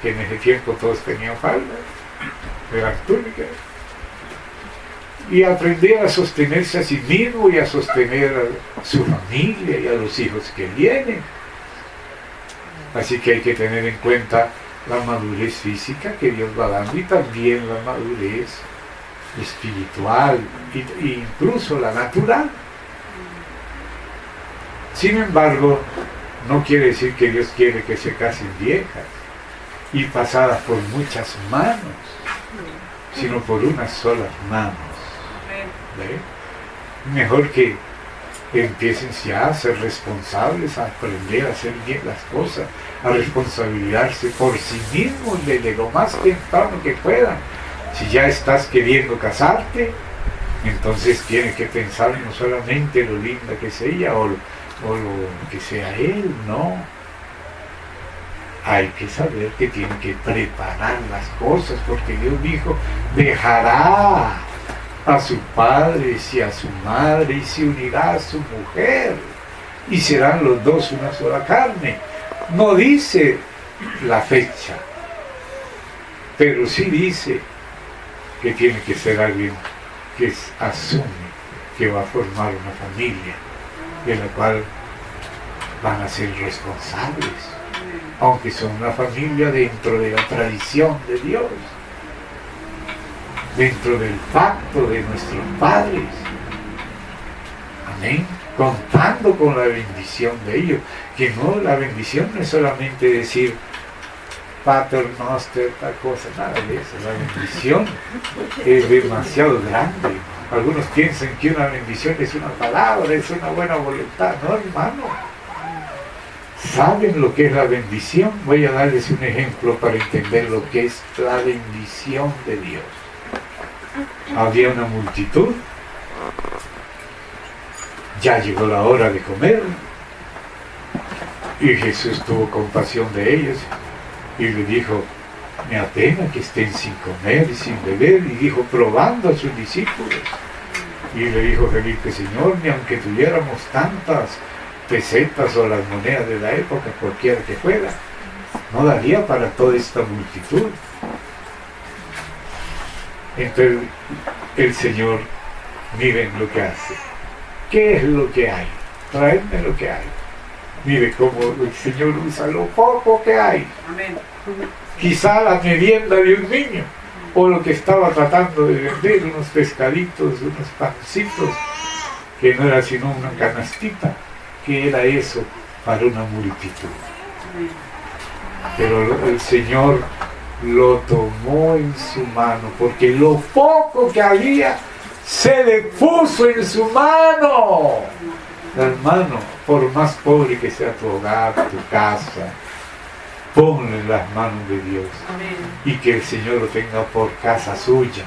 que en ese tiempo todos tenían falda, de las túnicas, y aprender a sostenerse a sí mismo y a sostener a su familia y a los hijos que vienen. Así que hay que tener en cuenta la madurez física que Dios va dando y también la madurez espiritual e incluso la natural. Sin embargo, no quiere decir que Dios quiere que se casen viejas y pasadas por muchas manos, sino por unas solas manos. ¿Ve? Mejor que empiecen ya a ser responsables, a aprender a hacer bien las cosas, a responsabilizarse por sí mismos desde lo más temprano que puedan. Si ya estás queriendo casarte, entonces tienes que pensar no solamente lo linda que es ella o lo que sea él, no. Hay que saber que tiene que preparar las cosas, porque Dios dijo, dejará a su padre y a su madre y se unirá a su mujer y serán los dos una sola carne. No dice la fecha, pero sí dice que tiene que ser alguien que asume que va a formar una familia de la cual van a ser responsables, aunque son una familia dentro de la tradición de Dios, dentro del pacto de nuestros padres. Amén. Contando con la bendición de ellos, que no, la bendición no es solamente decir Pater Noster, tal cosa, nada de eso. La bendición es demasiado grande. Algunos piensan que una bendición es una palabra, es una buena voluntad. No, hermano. ¿Saben lo que es la bendición? Voy a darles un ejemplo para entender lo que es la bendición de Dios. Había una multitud, ya llegó la hora de comer, y Jesús tuvo compasión de ellos y le dijo, me apena que estén sin comer y sin beber, y dijo, probando a sus discípulos, y le dijo Felipe, Señor, ni aunque tuviéramos tantas pesetas o las monedas de la época, cualquiera que fuera, no daría para toda esta multitud. Entonces el Señor, miren lo que hace. ¿Qué es lo que hay? Traedme lo que hay. Mire cómo el Señor usa lo poco que hay. Amén. Quizá la merienda de un niño, o lo que estaba tratando de vender, unos pescaditos, unos pancitos, que no era sino una canastita, que era eso para una multitud. Pero el Señor lo tomó en su mano, porque lo poco que había se le puso en su mano. Hermano, por más pobre que sea tu hogar, tu casa, ponle en las manos de Dios. Y que el Señor lo tenga por casa suya,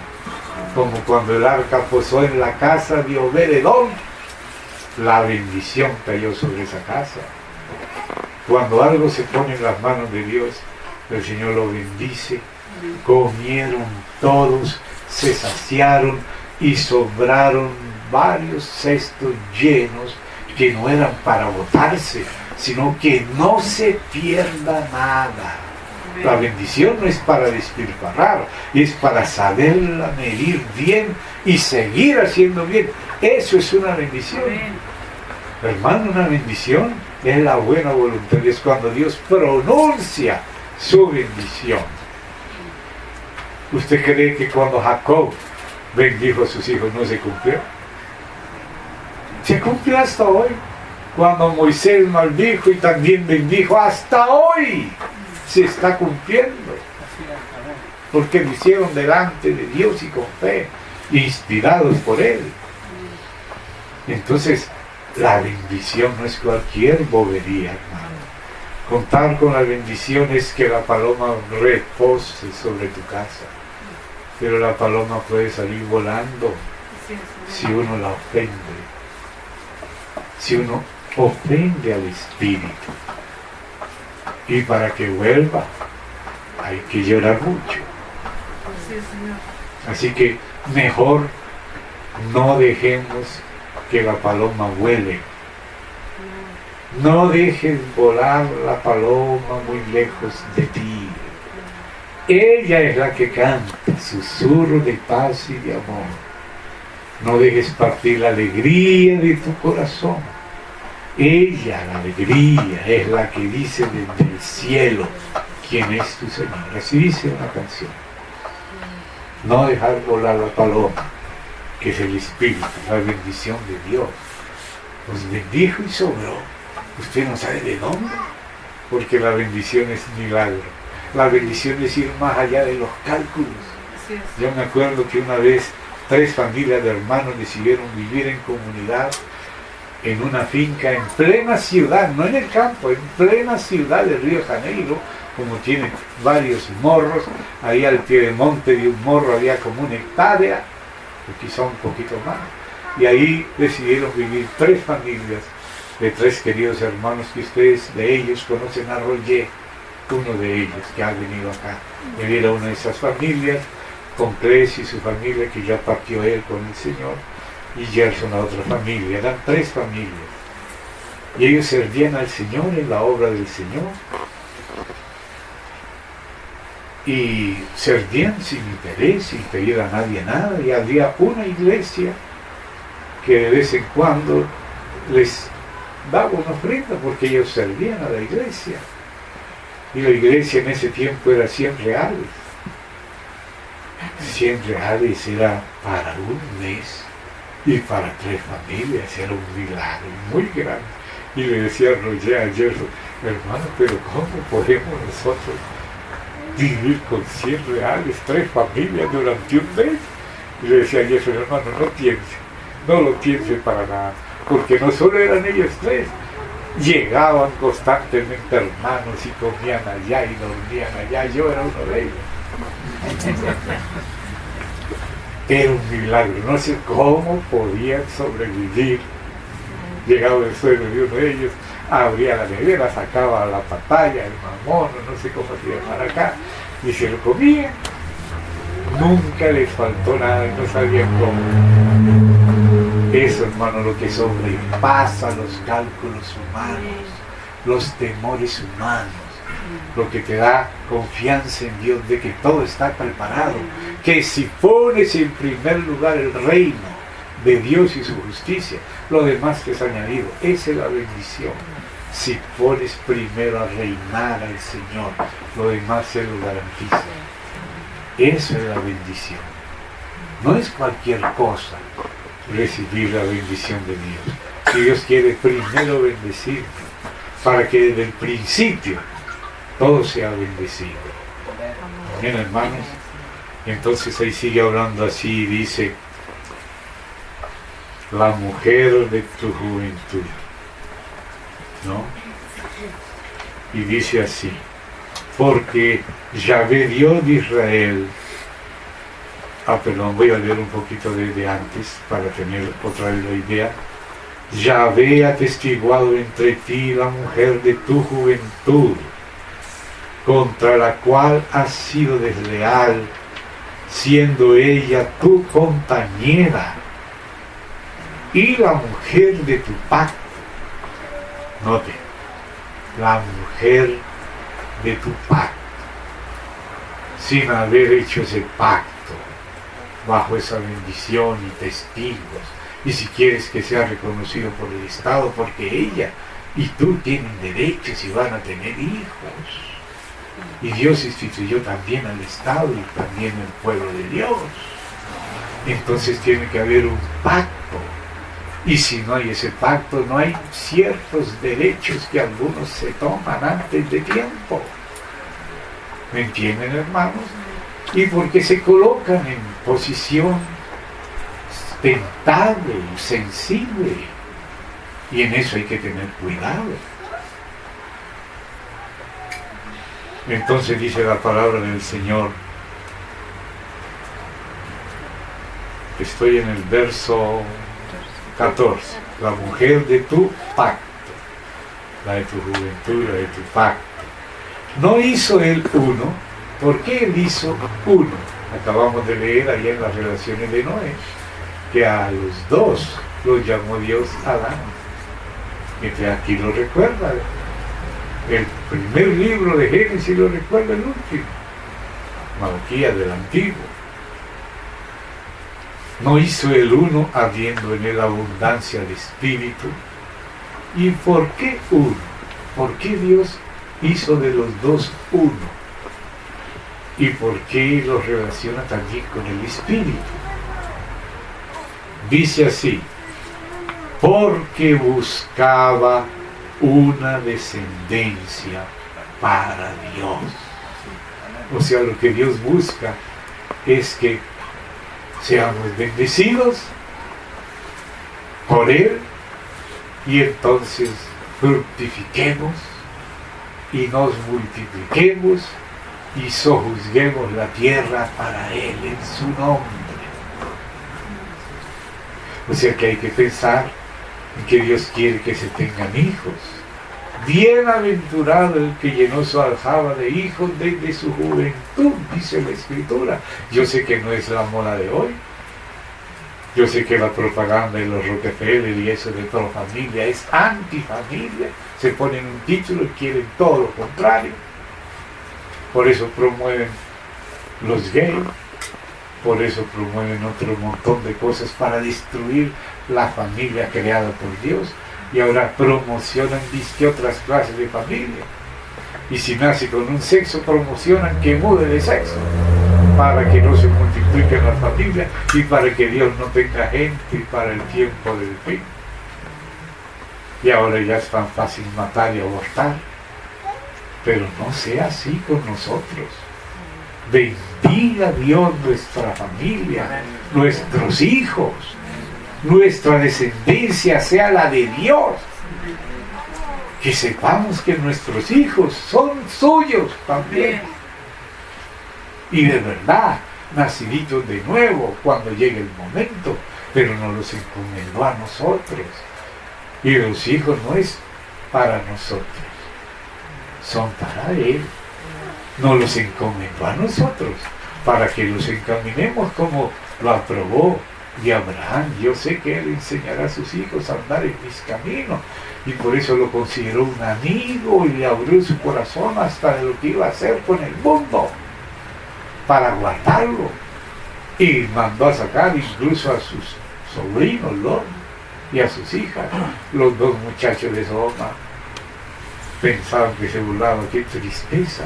como cuando el arca posó en la casa de Obed-Edom, la bendición cayó sobre esa casa. Cuando algo se pone en las manos de Dios, el Señor lo bendice. Comieron todos, se saciaron y sobraron varios cestos llenos que no eran para botarse, sino que no se pierda nada. La bendición no es para despilfarrar, es para saberla medir bien y seguir haciendo bien. Eso es una bendición. Hermano, una bendición es la buena voluntad, es cuando Dios pronuncia su bendición. ¿Usted cree que cuando Jacob bendijo a sus hijos no se cumplió? Se cumplió hasta hoy. Cuando Moisés maldijo y también bendijo, hasta hoy se está cumpliendo. Porque lo hicieron delante de Dios y con fe, inspirados por Él. Entonces, la bendición no es cualquier bobería, hermano. Contar con la bendición es que la paloma repose sobre tu casa. Pero la paloma puede salir volando si uno la ofende. Si uno ofende al Espíritu. Y para que vuelva hay que llorar mucho. Así que mejor no dejemos que la paloma vuele. No dejes volar la paloma muy lejos de ti. Ella es la que canta, susurro de paz y de amor. No dejes partir la alegría de tu corazón. Ella, la alegría, es la que dice desde el cielo quién es tu Señor. Así dice una canción. No dejar volar la paloma, que es el Espíritu, la bendición de Dios. Nos bendijo y sobró. Usted no sabe de dónde, porque la bendición es milagro. La bendición es ir más allá de los cálculos. Yo me acuerdo que una vez 3 familias de hermanos decidieron vivir en comunidad en una finca en plena ciudad, no en el campo, en plena ciudad de Río de Janeiro, como tiene varios morros. Ahí al pie del monte de un morro había como 1 hectárea, o quizá un poquito más, y ahí decidieron vivir 3 familias de 3 queridos hermanos que ustedes de ellos conocen a Roger, uno de ellos que ha venido acá. Él era una de esas familias, con Cres y su familia, que ya partió él con el Señor, y Gerson, la otra familia. Eran 3 familias. Y ellos servían al Señor en la obra del Señor. Y servían sin interés, sin pedir a nadie nada. Y había una iglesia que de vez en cuando les daba una ofrenda porque ellos servían a la iglesia. Y la iglesia en ese tiempo era 100 reales. 100 reales era para un mes y para 3 familias, era un milagro muy grande. Y le decía a Roger ayer, hermano, pero ¿cómo podemos nosotros vivir con 100 reales, 3 familias durante un mes? Y le decía ayer, hermano, no lo piense para nada, porque no solo eran ellos 3, llegaban constantemente hermanos y comían allá y dormían allá. Yo era uno de ellos. Era un milagro, no sé cómo podían sobrevivir. Llegaba el suegro de uno de ellos, abría la nevera, sacaba la papaya, el mamón, no sé cómo hacía para acá, y se lo comían. Nunca les faltó nada y no sabían cómo. Eso, hermano, lo que sobrepasa los cálculos humanos, los temores humanos, lo que te da confianza en Dios de que todo está preparado, que si pones en primer lugar el reino de Dios y su justicia, lo demás te es añadido. Esa es la bendición. Si pones primero a reinar al Señor, lo demás se lo garantiza. Eso es la bendición. No es cualquier cosa recibir la bendición de Dios. Si Dios quiere primero bendecir, para que desde el principio todo sea bendecido. Bien, hermanos. Entonces ahí sigue hablando así y dice: la mujer de tu juventud, ¿no? Y dice así: porque Yahvé Dios de Israel. Perdón, voy a leer un poquito de antes para tener otra vez la idea. Yahvé ha atestiguado entre ti la mujer de tu juventud, contra la cual has sido desleal, siendo ella tu compañera y la mujer de tu pacto. Note, la mujer de tu pacto, sin haber hecho ese pacto, bajo esa bendición y testigos, y si quieres que sea reconocido por el Estado, porque ella y tú tienen derechos y van a tener hijos, y Dios instituyó también al Estado y también el pueblo de Dios. Entonces tiene que haber un pacto, y si no hay ese pacto, no hay ciertos derechos que algunos se toman antes de tiempo. ¿Me entienden, hermanos? Y porque se colocan en posición tentable y sensible, y en eso hay que tener cuidado. Entonces dice la palabra del Señor, estoy en el verso 14, la mujer de tu pacto, la de tu juventud, la de tu pacto. No hizo él uno. ¿Por qué él hizo uno? Acabamos de leer allá en las relaciones de Noé. que a los dos los llamó Dios Adán. Entonces aquí lo recuerda. El primer libro de Génesis lo recuerda el último. Malaquías del Antiguo. No hizo el uno habiendo en él abundancia de espíritu. ¿Y por qué uno? ¿Por qué Dios hizo de los dos uno? ¿Y por qué los relaciona también con el espíritu? Dice así: porque buscaba una descendencia para Dios. O sea, lo que Dios busca es que seamos bendecidos por Él y entonces fructifiquemos y nos multipliquemos y sojuzguemos la tierra para Él en su nombre. O sea que hay que pensar en que Dios quiere que se tengan hijos. Bienaventurado el que llenó su aljaba de hijos desde su juventud, dice la Escritura. Yo sé que no es la moda de hoy. Yo sé que la propaganda de los Rockefeller y eso de toda familia es antifamilia. Se ponen un título y quieren todo lo contrario. Por eso promueven los gays. Por eso promueven otro montón de cosas para destruir la familia creada por Dios. Y ahora promocionan disque otras clases de familia. Y si nace con un sexo, promocionan que mude de sexo, para que no se multiplique la familia y para que Dios no tenga gente para el tiempo del fin. Y ahora ya es tan fácil matar y abortar. Pero no sea así con nosotros. Bendiga Dios nuestra familia, nuestros hijos. Nuestra descendencia sea la de Dios. Que sepamos que nuestros hijos son suyos también. Y de verdad, naciditos de nuevo cuando llegue el momento, pero nos los encomendó a nosotros. Y los hijos no es para nosotros, son para Él. Nos los encomendó a nosotros, para que los encaminemos como lo aprobó. Y Abraham, yo sé que él enseñará a sus hijos a andar en mis caminos, y por eso lo consideró un amigo y le abrió su corazón hasta de lo que iba a hacer con el mundo, para guardarlo. Y mandó a sacar incluso a sus sobrinos, Lot, y a sus hijas. Los dos muchachos de Sodoma pensaban que se burlaba, qué tristeza,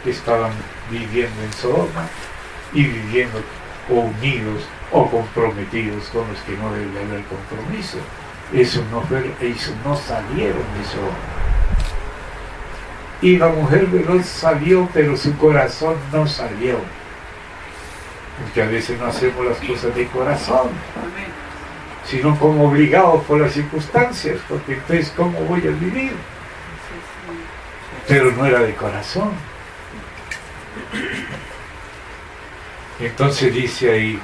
que estaban viviendo en Sodoma y viviendo unidos o comprometidos con los que no debe haber compromiso. Eso no salieron de Sodoma. Y la mujer veloz salió, pero su corazón no salió. Porque a veces no hacemos las cosas de corazón, sino como obligados por las circunstancias, porque entonces ¿cómo voy a vivir? Pero no era de corazón. Entonces dice ahí,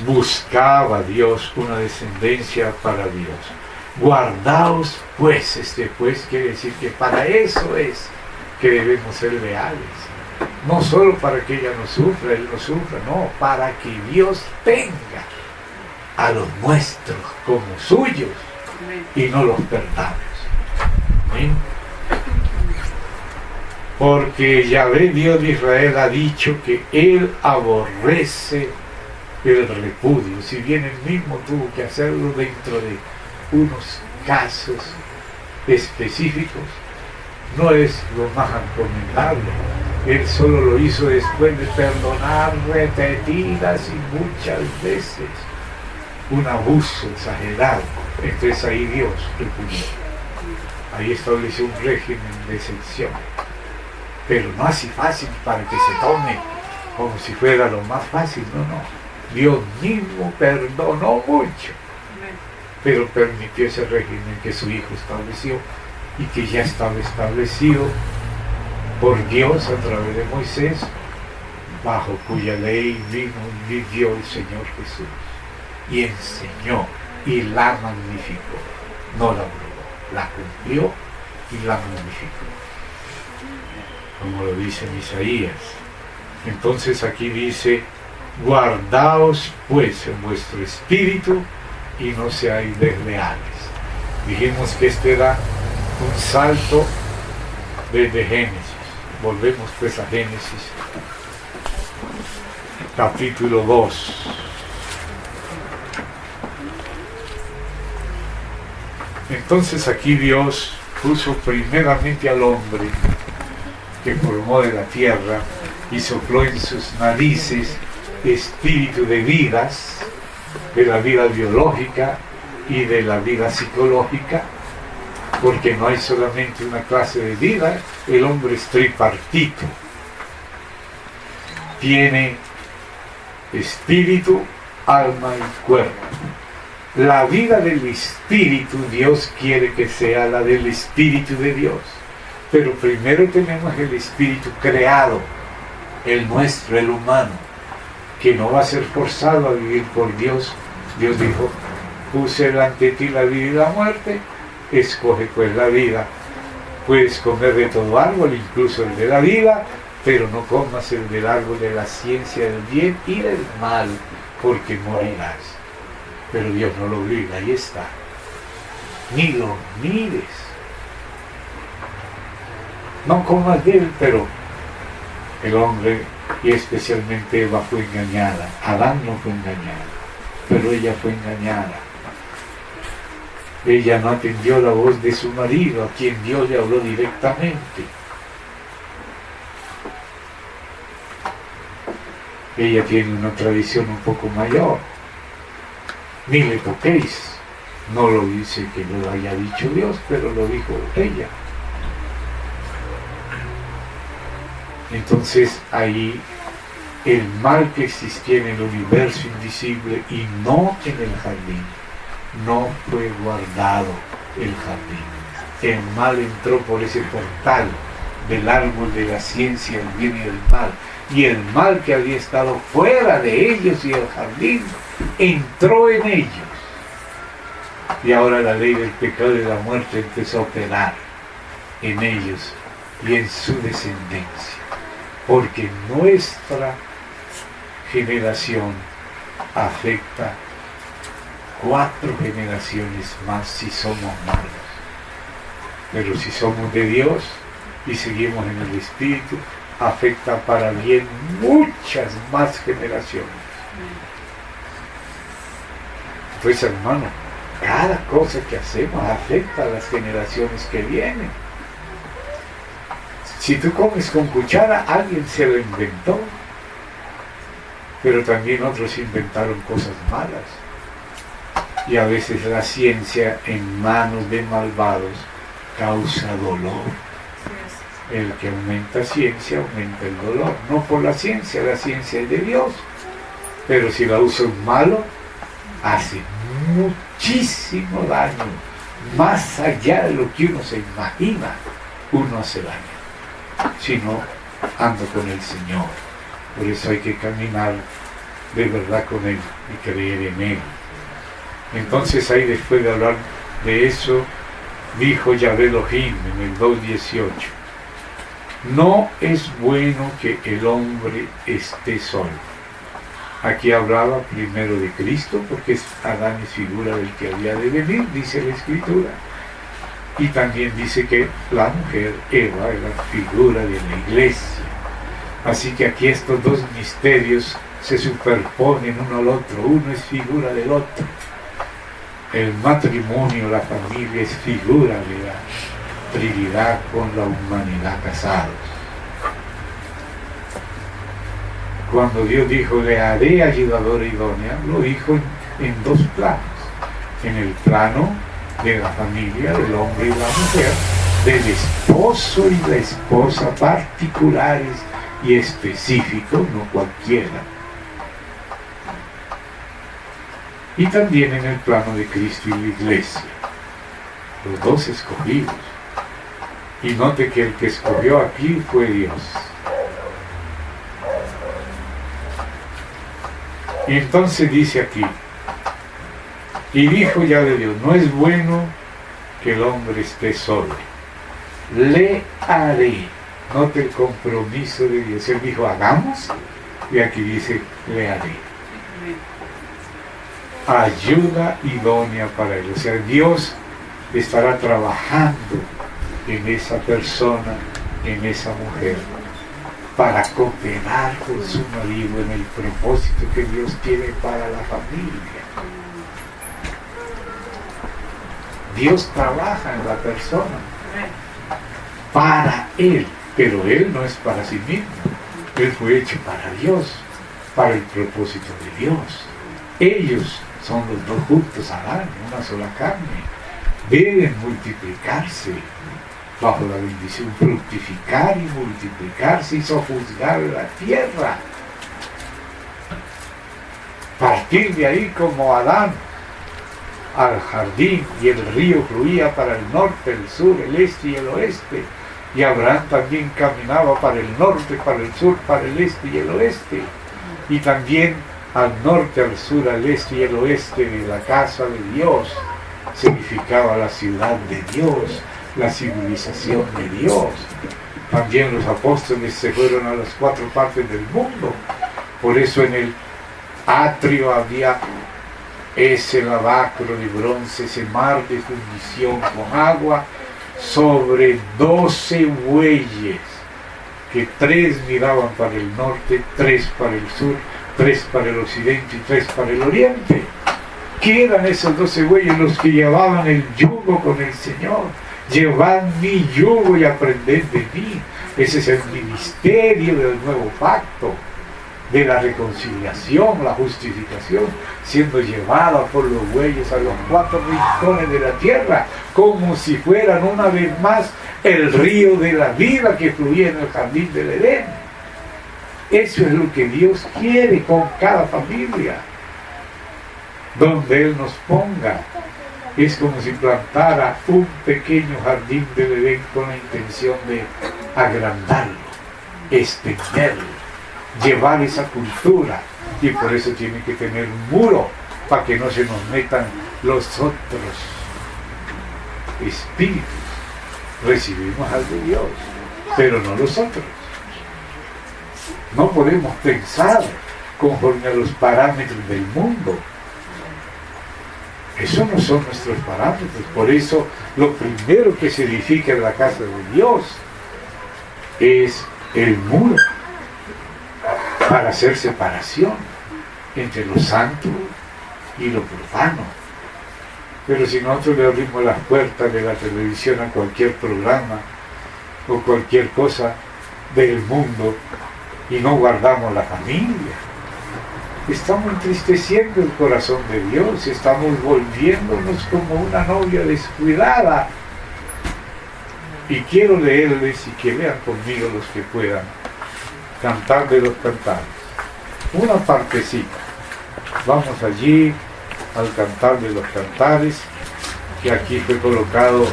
buscaba Dios una descendencia para Dios. Guardaos pues, pues quiere decir que para eso es que debemos ser leales. No solo para que ella no sufra, él no sufra, no, para que Dios tenga a los nuestros como suyos y no los perdamos. ¿Amén? Porque Yahvé, Dios de Israel, ha dicho que Él aborrece el repudio, si bien Él mismo tuvo que hacerlo dentro de unos casos específicos. No es lo más recomendable. Él solo lo hizo después de perdonar repetidas y muchas veces un abuso exagerado. Entonces ahí Dios repudió. Ahí estableció un régimen de excepción. Pero no así fácil para que se tome como si fuera lo más fácil, no. Dios mismo perdonó mucho, pero permitió ese régimen que su Hijo estableció y que ya estaba establecido por Dios a través de Moisés, bajo cuya ley vino y vivió el Señor Jesús y enseñó y la magnificó, no la abrogó, la cumplió y la magnificó, como lo dice en Isaías. Entonces aquí dice Guardaos pues en vuestro espíritu y no seáis desleales. Dijimos que este era un salto desde Génesis. Volvemos pues a Génesis, capítulo 2. Entonces aquí Dios puso primeramente al hombre que formó de la tierra y sopló en sus narices espíritu de vidas, de la vida biológica y de la vida psicológica, porque no hay solamente una clase de vida, el hombre es tripartito. Tiene espíritu, alma y cuerpo. La vida del espíritu, Dios quiere que sea la del espíritu de Dios. Pero primero tenemos el espíritu creado, el nuestro, el humano, que no va a ser forzado a vivir por Dios. Dios dijo, puse ante ti la vida y la muerte, escoge pues la vida. Puedes comer de todo árbol, incluso el de la vida, pero no comas el del árbol de la ciencia del bien y del mal, porque morirás. Pero Dios no lo obliga, ahí está. Ni lo mires. No comas de él, pero el hombre, y especialmente Eva, fue engañada. Adán no fue engañado, pero ella fue engañada. Ella no atendió la voz de su marido, a quien Dios le habló directamente. Ella tiene una tradición un poco mayor. Ni le toquéis. No lo dice que lo haya dicho Dios, pero lo dijo ella. Entonces ahí el mal que existía en el universo invisible y no en el jardín, no fue guardado el jardín. El mal entró por ese portal del árbol de la ciencia, el bien y el mal. Y el mal que había estado fuera de ellos y el jardín, entró en ellos. Y ahora la ley del pecado y de la muerte empezó a operar en ellos y en su descendencia. Porque nuestra generación afecta 4 generaciones más si somos malos. Pero si somos de Dios y seguimos en el Espíritu, afecta para bien muchas más generaciones. Pues hermano, cada cosa que hacemos afecta a las generaciones que vienen. Si tú comes con cuchara, alguien se lo inventó, pero también otros inventaron cosas malas. Y a veces la ciencia en manos de malvados causa dolor. El que aumenta ciencia, aumenta el dolor. No por la ciencia es de Dios. Pero si la usa un malo, hace muchísimo daño. Más allá de lo que uno se imagina, uno hace daño. Si no, anda con el Señor. Por eso hay que caminar de verdad con Él y creer en Él. Entonces ahí, después de hablar de eso, dijo Yahvé Elohim en el 2:18: no es bueno que el hombre esté solo. Aquí hablaba primero de Cristo, porque Adán es figura del que había de venir, dice la Escritura. Y también dice que la mujer, Eva, es la figura de la iglesia. Así que aquí estos dos misterios se superponen uno al otro, uno es figura del otro. El matrimonio, la familia, es figura de la Trinidad con la humanidad casados. Cuando Dios dijo, le haré ayudadora idónea, lo dijo en 2 planos. En el plano de la familia, del hombre y la mujer, del esposo y la esposa particulares y específicos, no cualquiera. Y también en el plano de Cristo y la iglesia, los 2 escogidos. Y note que el que escogió aquí fue Dios. Y entonces dice aquí, y dijo ya de Dios, no es bueno que el hombre esté solo. Le haré. Note el compromiso de Dios. Él dijo, hagamos, Y aquí dice, le haré. Ayuda idónea para él. O sea, Dios estará trabajando en esa persona, en esa mujer, para cooperar con su marido en el propósito que Dios tiene para la familia. Dios trabaja en la persona para él, pero él no es para sí mismo. Él fue hecho para Dios, para el propósito de Dios. Ellos son los dos juntos, Adán, una sola carne. Deben multiplicarse bajo la bendición, fructificar y multiplicarse y sojuzgar la tierra. Partir de ahí como Adán al jardín, y el río fluía para el norte, el sur, el este y el oeste. Y Abraham también caminaba para el norte, para el sur, para el este y el oeste. Y también al norte, al sur, al este y el oeste de la casa de Dios significaba la ciudad de Dios, la civilización de Dios. También los apóstoles se fueron a las 4 partes del mundo. Por eso en el atrio había ese lavacro de bronce, ese mar de fundición con agua, sobre 12 bueyes, que 3 miraban para el norte, 3 para el sur, 3 para el occidente y 3 para el oriente. ¿Qué eran esos 12 bueyes? Los que llevaban el yugo con el Señor. Llevad mi yugo y aprended de mí. Ese es el ministerio del nuevo pacto, de la reconciliación, la justificación, siendo llevada por los bueyes a los 4 rincones de la tierra, como si fueran una vez más el río de la vida que fluía en el jardín del Edén. Eso es lo que Dios quiere con cada familia, donde Él nos ponga. Es como si plantara un pequeño jardín del Edén con la intención de agrandarlo, extenderlo, llevar esa cultura, y por eso tiene que tener un muro para que no se nos metan los otros espíritus. Recibimos al de Dios, pero no los otros. No podemos pensar conforme a los parámetros del mundo. Esos no son nuestros parámetros. Por eso lo primero que se edifica en la casa de Dios es el muro, para hacer separación entre lo santo y lo profano. Pero si nosotros le abrimos las puertas de la televisión a cualquier programa o cualquier cosa del mundo y no guardamos la familia, estamos entristeciendo el corazón de Dios, estamos volviéndonos como una novia descuidada. Y quiero leerles y que lean conmigo los que puedan, Cantar de los Cantares, una partecita. Vamos allí al Cantar de los Cantares, que aquí fue colocado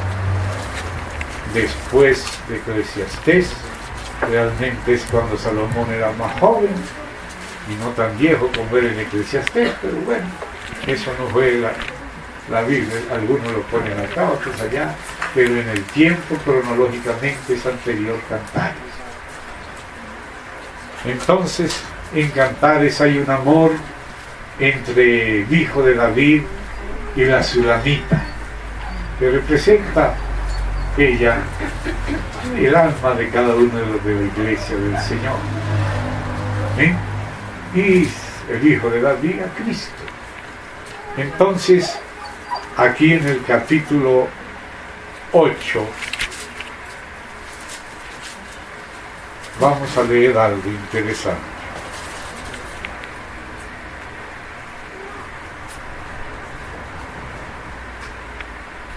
después de Eclesiastés. Realmente es cuando Salomón era más joven y no tan viejo como era en Eclesiastés, pero bueno, eso no fue la Biblia. Algunos lo ponen acá, otros allá, pero en el tiempo cronológicamente es anterior Cantares. Entonces, en Cantares hay un amor entre el hijo de David y la Sulamita, que representa ella el alma de cada uno de los de la iglesia del Señor. ¿Eh? Y el hijo de David a Cristo. Entonces, aquí en el capítulo 8, vamos a leer algo interesante.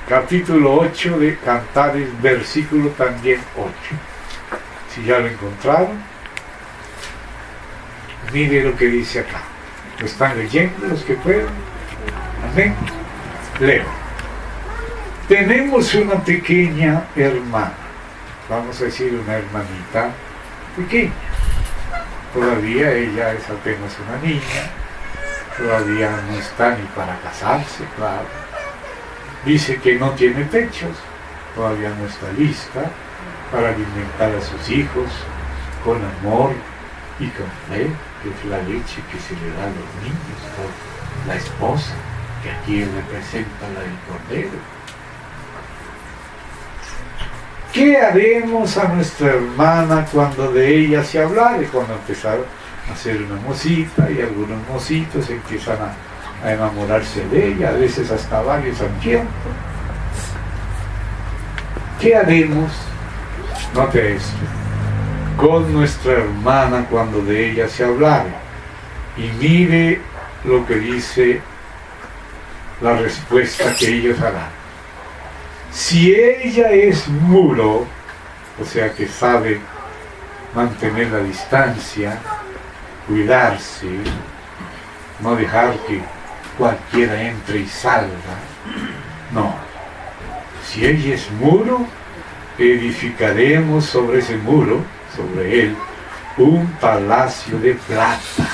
Capítulo 8 de Cantares, versículo también 8. Si ya lo encontraron, mire lo que dice acá. ¿Lo están leyendo los que pueden? Amén. Leo. Tenemos una pequeña hermana, vamos a decir una hermanita pequeña. Todavía ella es apenas una niña, todavía no está ni para casarse, claro. Dice que no tiene pechos, todavía no está lista para alimentar a sus hijos con amor y con fe. que es la leche que se le da a los niños, por la esposa, que aquí representa la del Cordero. ¿Qué haremos a nuestra hermana cuando de ella se hablare? Cuando empezaron a hacer una mocita y algunos mocitos empiezan a enamorarse de ella, a veces hasta varios al tiempo. ¿Qué haremos? Note esto. Con nuestra hermana cuando de ella se hablare. Y mire lo que dice la respuesta que ellos harán. Si ella es muro, o sea que sabe mantener la distancia, cuidarse, no dejar que cualquiera entre y salga, no. Si ella es muro, edificaremos sobre ese muro, sobre él, un palacio de plata.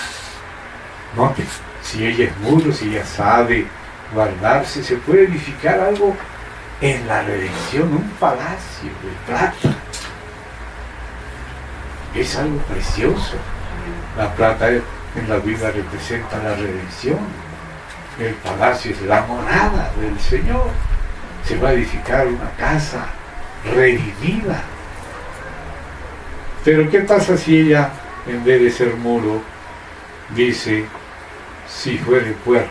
Note, si ella es muro, si ella sabe guardarse, se puede edificar algo en la redención, un palacio de plata. Es algo precioso. La plata en la Biblia representa la redención. El palacio es la morada del Señor. Se va a edificar una casa redimida. Pero ¿qué pasa si ella, en vez de ser muro, dice, si fuere puerta?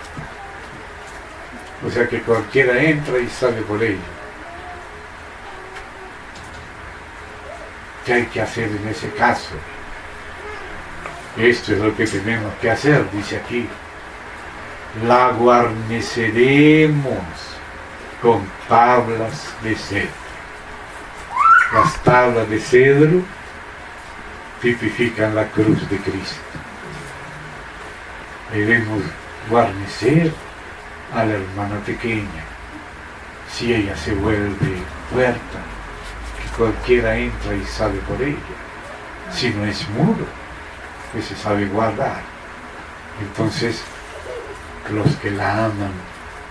O sea que cualquiera entra y sale por ella. ¿Qué hay que hacer en ese caso? Esto es lo que tenemos que hacer, dice aquí. La guarneceremos con tablas de cedro. Las tablas de cedro tipifican la cruz de Cristo. Debemos guarnecer a la hermana pequeña, si ella se vuelve puerta, que cualquiera entra y sale por ella. Si no es muro, que se sabe guardar, entonces los que la aman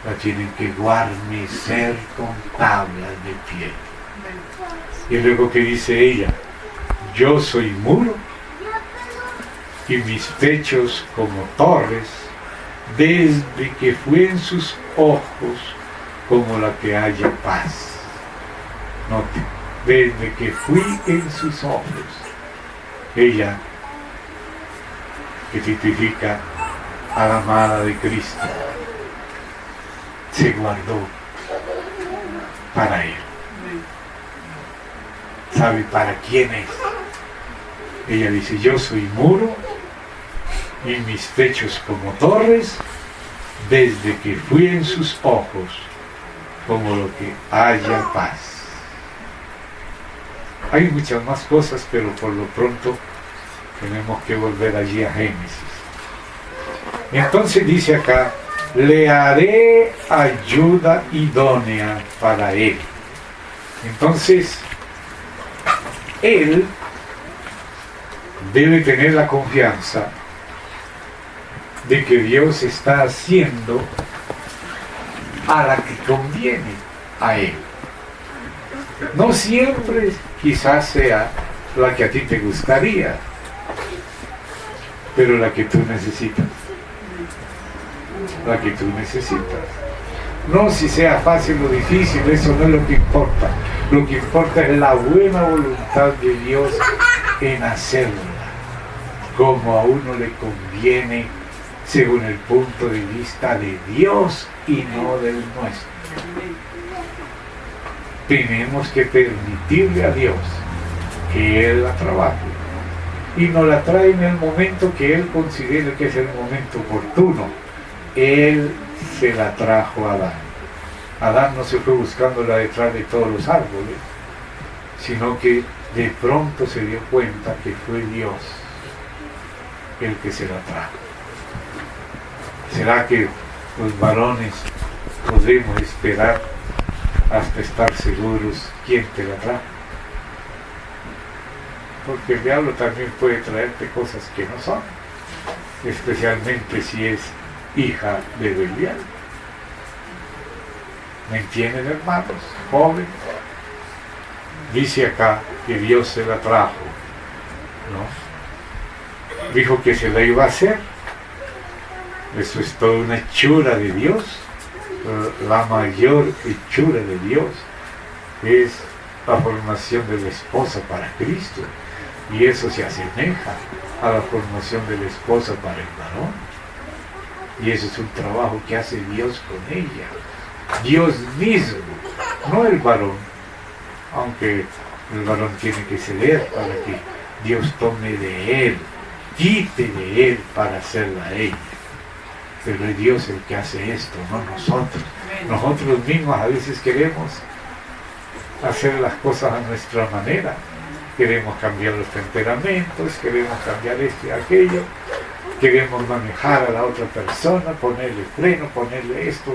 la tienen que guarnecer con tablas de piedra. Y luego que dice ella, yo soy muro y mis pechos como torres, desde que fue en sus ojos como la que haya paz. Note, desde que fui en sus ojos, ella, que tipifica a la amada de Cristo, se guardó para Él. ¿Sabe para quién es? Ella dice, yo soy muro y mis techos como torres, desde que fui en sus ojos como lo que haya paz. Hay muchas más cosas, pero por lo pronto tenemos que volver allí a Génesis. Entonces dice acá, le haré ayuda idónea para él. Entonces, él debe tener la confianza de que Dios está haciendo a la que conviene a él. No siempre quizás sea la que a ti te gustaría, pero la que tú necesitas. La que tú necesitas. No si sea fácil o difícil, eso no es lo que importa. Lo que importa es la buena voluntad de Dios en hacerla, como a uno le conviene según el punto de vista de Dios y no del nuestro. Tenemos que permitirle a Dios que Él la trabaje y nos la trae en el momento que Él considere que es el momento oportuno. Él se la trajo a Adán. Adán no se fue buscándola detrás de todos los árboles, sino que de pronto se dio cuenta que fue Dios el que se la trajo. ¿Será que los varones podremos esperar hasta estar seguros quién te la trajo? Porque el diablo también puede traerte cosas que no son, especialmente si es hija de Belial. ¿Me entienden, hermanos? Jóvenes. Dice acá que Dios se la trajo, ¿no? dijo que se la iba a hacer. Eso es toda una hechura de Dios. La mayor hechura de Dios es la formación de la esposa para Cristo, y eso se asemeja a la formación de la esposa para el varón, y ese es un trabajo que hace Dios con ella, Dios mismo, no el varón, aunque el varón tiene que ceder para que Dios tome de él, quite de él para hacerla a ella. Pero es Dios el que hace esto, no nosotros. Nosotros mismos a veces queremos hacer las cosas a nuestra manera. Queremos cambiar los temperamentos, queremos cambiar esto y aquello, queremos manejar a la otra persona, ponerle freno, ponerle esto,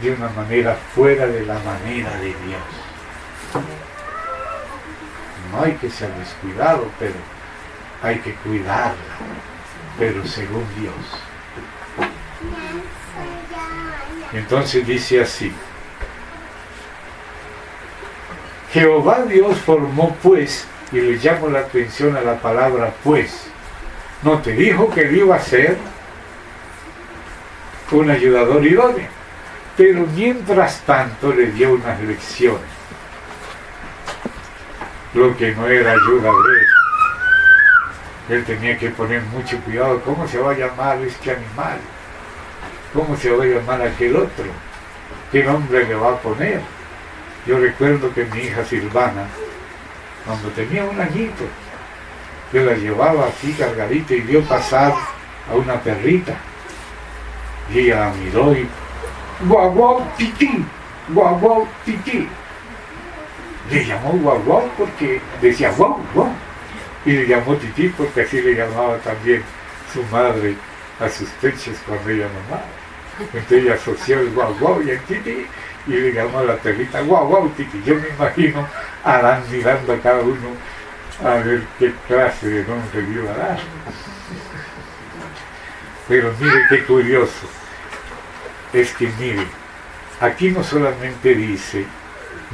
de una manera fuera de la manera de Dios. No hay que ser descuidado, pero hay que cuidarla, pero según Dios. Entonces dice así: Jehová Dios formó pues, y le llamo la atención a la palabra pues. No te dijo que él iba a ser un ayudador idóneo, pero mientras tanto le dio unas lecciones. Lo que no era ayuda de él. Él tenía que poner mucho cuidado. ¿Cómo se va a llamar este animal? ¿Cómo se va a llamar aquel otro? ¿Qué nombre le va a poner? Yo recuerdo que mi hija Silvana, cuando tenía un añito, yo la llevaba así cargadita y vio pasar a una perrita. Y ella la miró y guau guau tití, guau guau tití. Le llamó guau guau porque decía guau guau. Y le llamó tití porque así le llamaba también su madre a sus pechos cuando ella mamaba. Entonces ella asoció el guau guau y el tití y le llamó a la perrita guau guau tití. Yo me imagino a Adán mirando a cada uno a ver qué clase de nombre le iba a dar. Pero mire qué curioso, es que mire, aquí no solamente dice,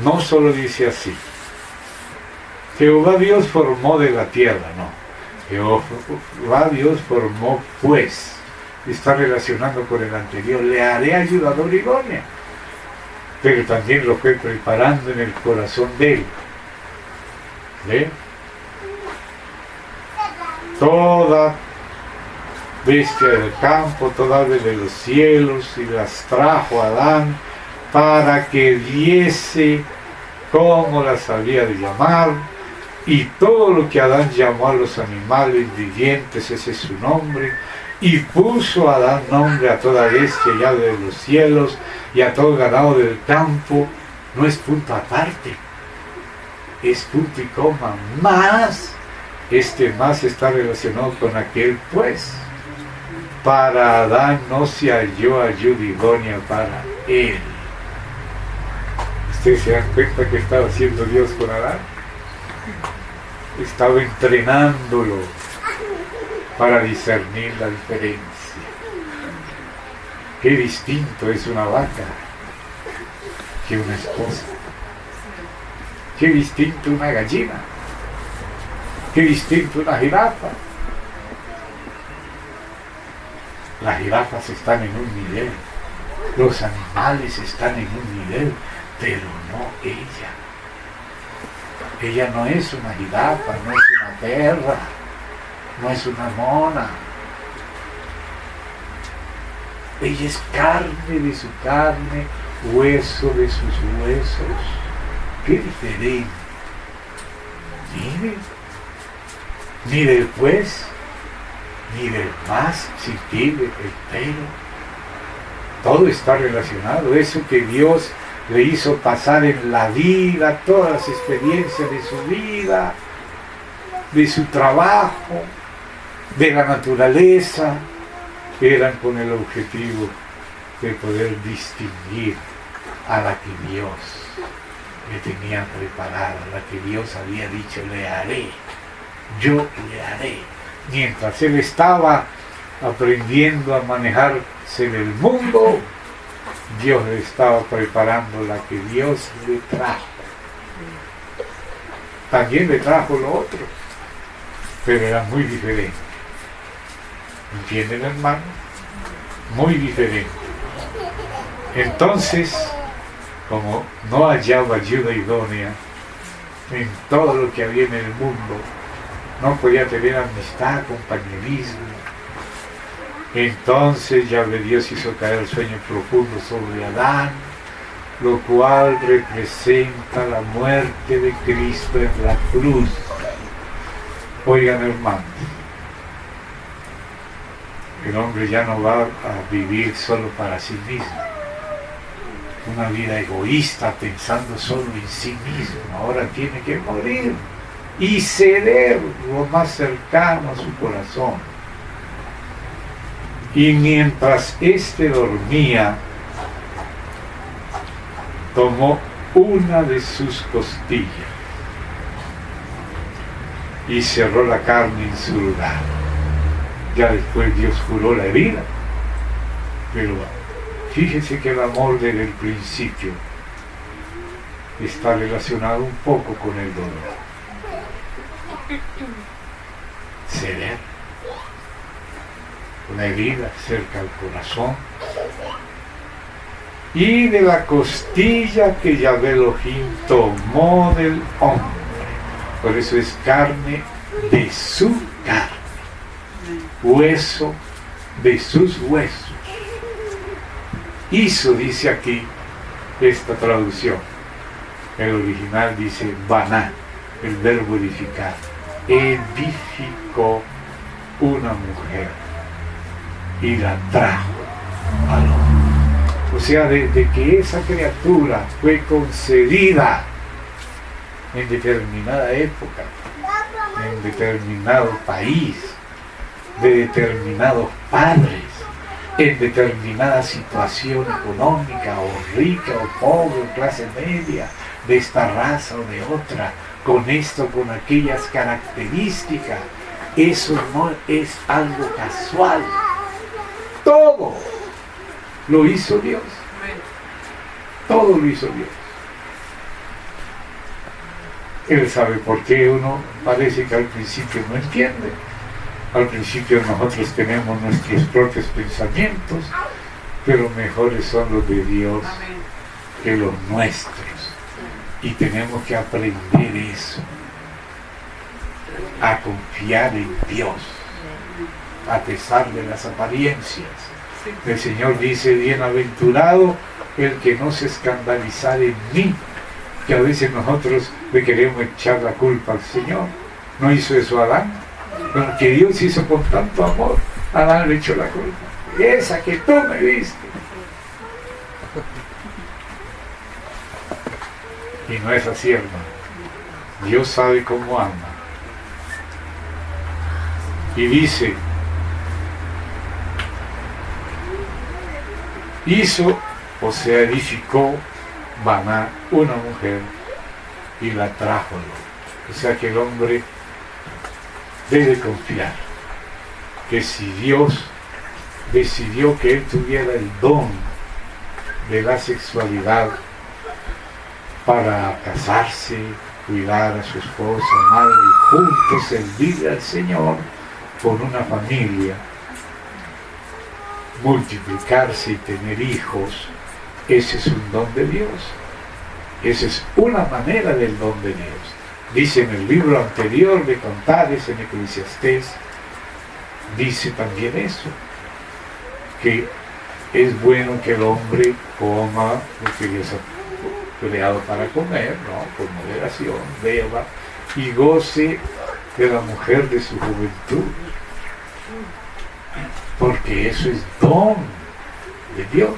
no solo dice así, Jehová Dios formó de la tierra, no, Jehová Dios formó pues, está relacionando con el anterior, le haré ayudador idóneo, pero también lo fue preparando en el corazón de él. ¿Ve? Toda bestia del campo, toda ave de los cielos, y las trajo a Adán para que viese cómo las había de llamar, y todo lo que Adán llamó a los animales vivientes, ese es su nombre, y puso a Adán nombre a toda bestia y ave de los cielos, y a todo ganado del campo. No es punto aparte, es punto y coma, más. Este más está relacionado con aquel pues. Para Adán no se halló ayuda idónea para él. ¿Ustedes se dan cuenta que estaba haciendo Dios con Adán? Estaba entrenándolo para discernir la diferencia. Qué distinto es una vaca que una esposa. Qué distinto una gallina. Qué distinto una jirafa. Las jirafas están en un nivel, los animales están en un nivel, pero no ella. Ella no es una jirafa, no es una perra, no es una mona. Ella es carne de su carne, hueso de sus huesos. Qué diferente. Mire pues, mire el más sensible, el pelo. Todo está relacionado. Eso que Dios le hizo pasar en la vida, todas las experiencias de su vida, de su trabajo, de la naturaleza, eran con el objetivo de poder distinguir a la que Dios le tenía preparada, a la que Dios había dicho, le haré, yo le haré. Mientras él estaba aprendiendo a manejarse en el mundo, Dios le estaba preparando la que Dios le trajo. También le trajo lo otro, pero era muy diferente. ¿Entienden, hermano? Muy diferente. Entonces, como no hallaba ayuda idónea en todo lo que había en el mundo, no podía tener amistad, compañerismo, entonces Yahvé Dios hizo caer el sueño profundo sobre Adán, lo cual representa la muerte de Cristo en la cruz. Oigan, hermanos, el hombre ya no va a vivir solo para sí mismo, una vida egoísta pensando solo en sí mismo. Ahora tiene que morir y ceder lo más cercano a su corazón. Y mientras éste dormía, tomó una de sus costillas y cerró la carne en su lugar. Ya después Dios curó la herida, pero fíjese que el amor desde el principio está relacionado un poco con el dolor. Ceder, una herida cerca al corazón, y de la costilla que Yahvé Elohim tomó del hombre. Por eso es carne de su carne, hueso de sus huesos. Hizo, dice aquí esta traducción. El original dice baná, el verbo edificar. Edificó una mujer y la trajo al hombre. O sea, de que esa criatura fue concebida en determinada época, en determinado país, de determinados padres, en determinada situación económica, o rica, o pobre, o clase media, de esta raza o de otra, con esto, con aquellas características. Eso no es algo casual. Todo lo hizo Dios. Todo lo hizo Dios. Él sabe por qué uno parece que al principio no entiende. Al principio nosotros tenemos nuestros propios pensamientos, pero mejores son los de Dios que los nuestros. Y tenemos que aprender eso, a confiar en Dios, a pesar de las apariencias. El Señor dice, bienaventurado el que no se escandalizare en mí, que a veces nosotros le queremos echar la culpa al Señor. ¿No hizo eso Adán? Pero que Dios hizo con tanto amor, Adán le echó la culpa. Esa que tú me diste. Y no es así, hermano. Dios sabe cómo ama. Y dice, hizo, o sea, edificó Baná una mujer y la trajo. O sea que el hombre debe confiar que si Dios decidió que él tuviera el don de la sexualidad para casarse, cuidar a su esposa, madre y juntos servirle al Señor con una familia, multiplicarse y tener hijos, ese es un don de Dios. Esa es una manera del don de Dios. Dice en el libro anterior de Cantares, en Eclesiastés, dice también eso, que es bueno que el hombre coma lo que Dios ha creado para comer, ¿no? Con moderación, beba y goce de la mujer de su juventud, porque eso es don de Dios.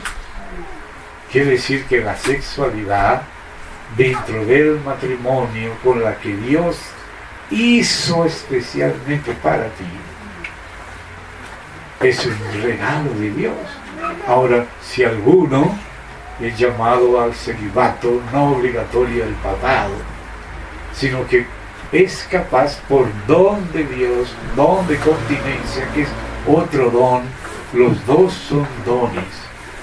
Quiere decir que la sexualidad dentro del matrimonio, con la que Dios hizo especialmente para ti, es un regalo de Dios. Ahora, si alguno es llamado al celibato, no obligatorio del papado, sino que es capaz por don de Dios, don de continencia, que es otro don, los dos son dones